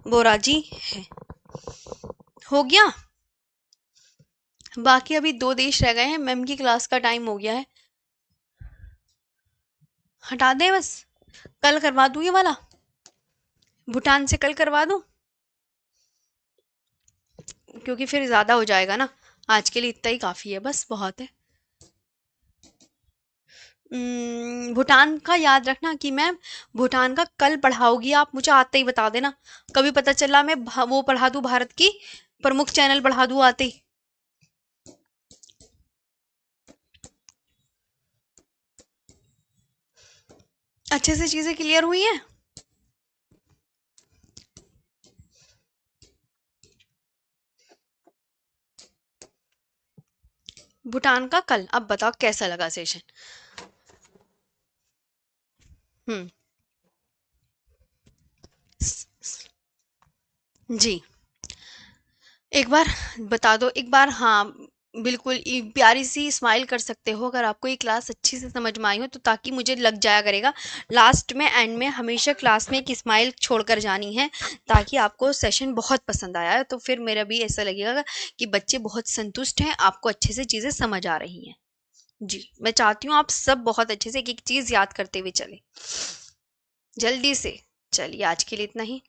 बोराजी है। हो गया। बाकी अभी 2 देश रह गए हैं, मैम की क्लास का टाइम हो गया है। हटा दें बस? कल करवा दूं ये वाला? भूटान से कल करवा दूं? क्योंकि फिर ज्यादा हो जाएगा ना। आज के लिए इतना ही काफी है, बस बहुत है। भूटान का याद रखना कि मैम भूटान का कल पढ़ाओगी आप, मुझे आते ही बता देना। कभी पता चला मैं वो पढ़ा दूं, भारत की प्रमुख चैनल पढ़ा दूं आते ही। अच्छे से चीजें क्लियर हुई हैं? भूटान का कल, अब बताओ कैसा लगा सेशन? हम्म। जी, एक बार बता दो एक बार, हाँ। बिल्कुल प्यारी सी स्माइल कर सकते हो अगर आपको ये क्लास अच्छी से समझ में आई हो, तो ताकि मुझे लग जाया करेगा लास्ट में, एंड में हमेशा क्लास में एक स्माइल छोड़कर जानी है, ताकि आपको सेशन बहुत पसंद आया है। तो फिर मेरा भी ऐसा लगेगा कि बच्चे बहुत संतुष्ट हैं, आपको अच्छे से चीज़ें समझ आ रही हैं। जी, मैं चाहती हूँ आप सब बहुत अच्छे से एक एक चीज़ याद करते हुए चले जल्दी से। चलिए आज के लिए इतना ही।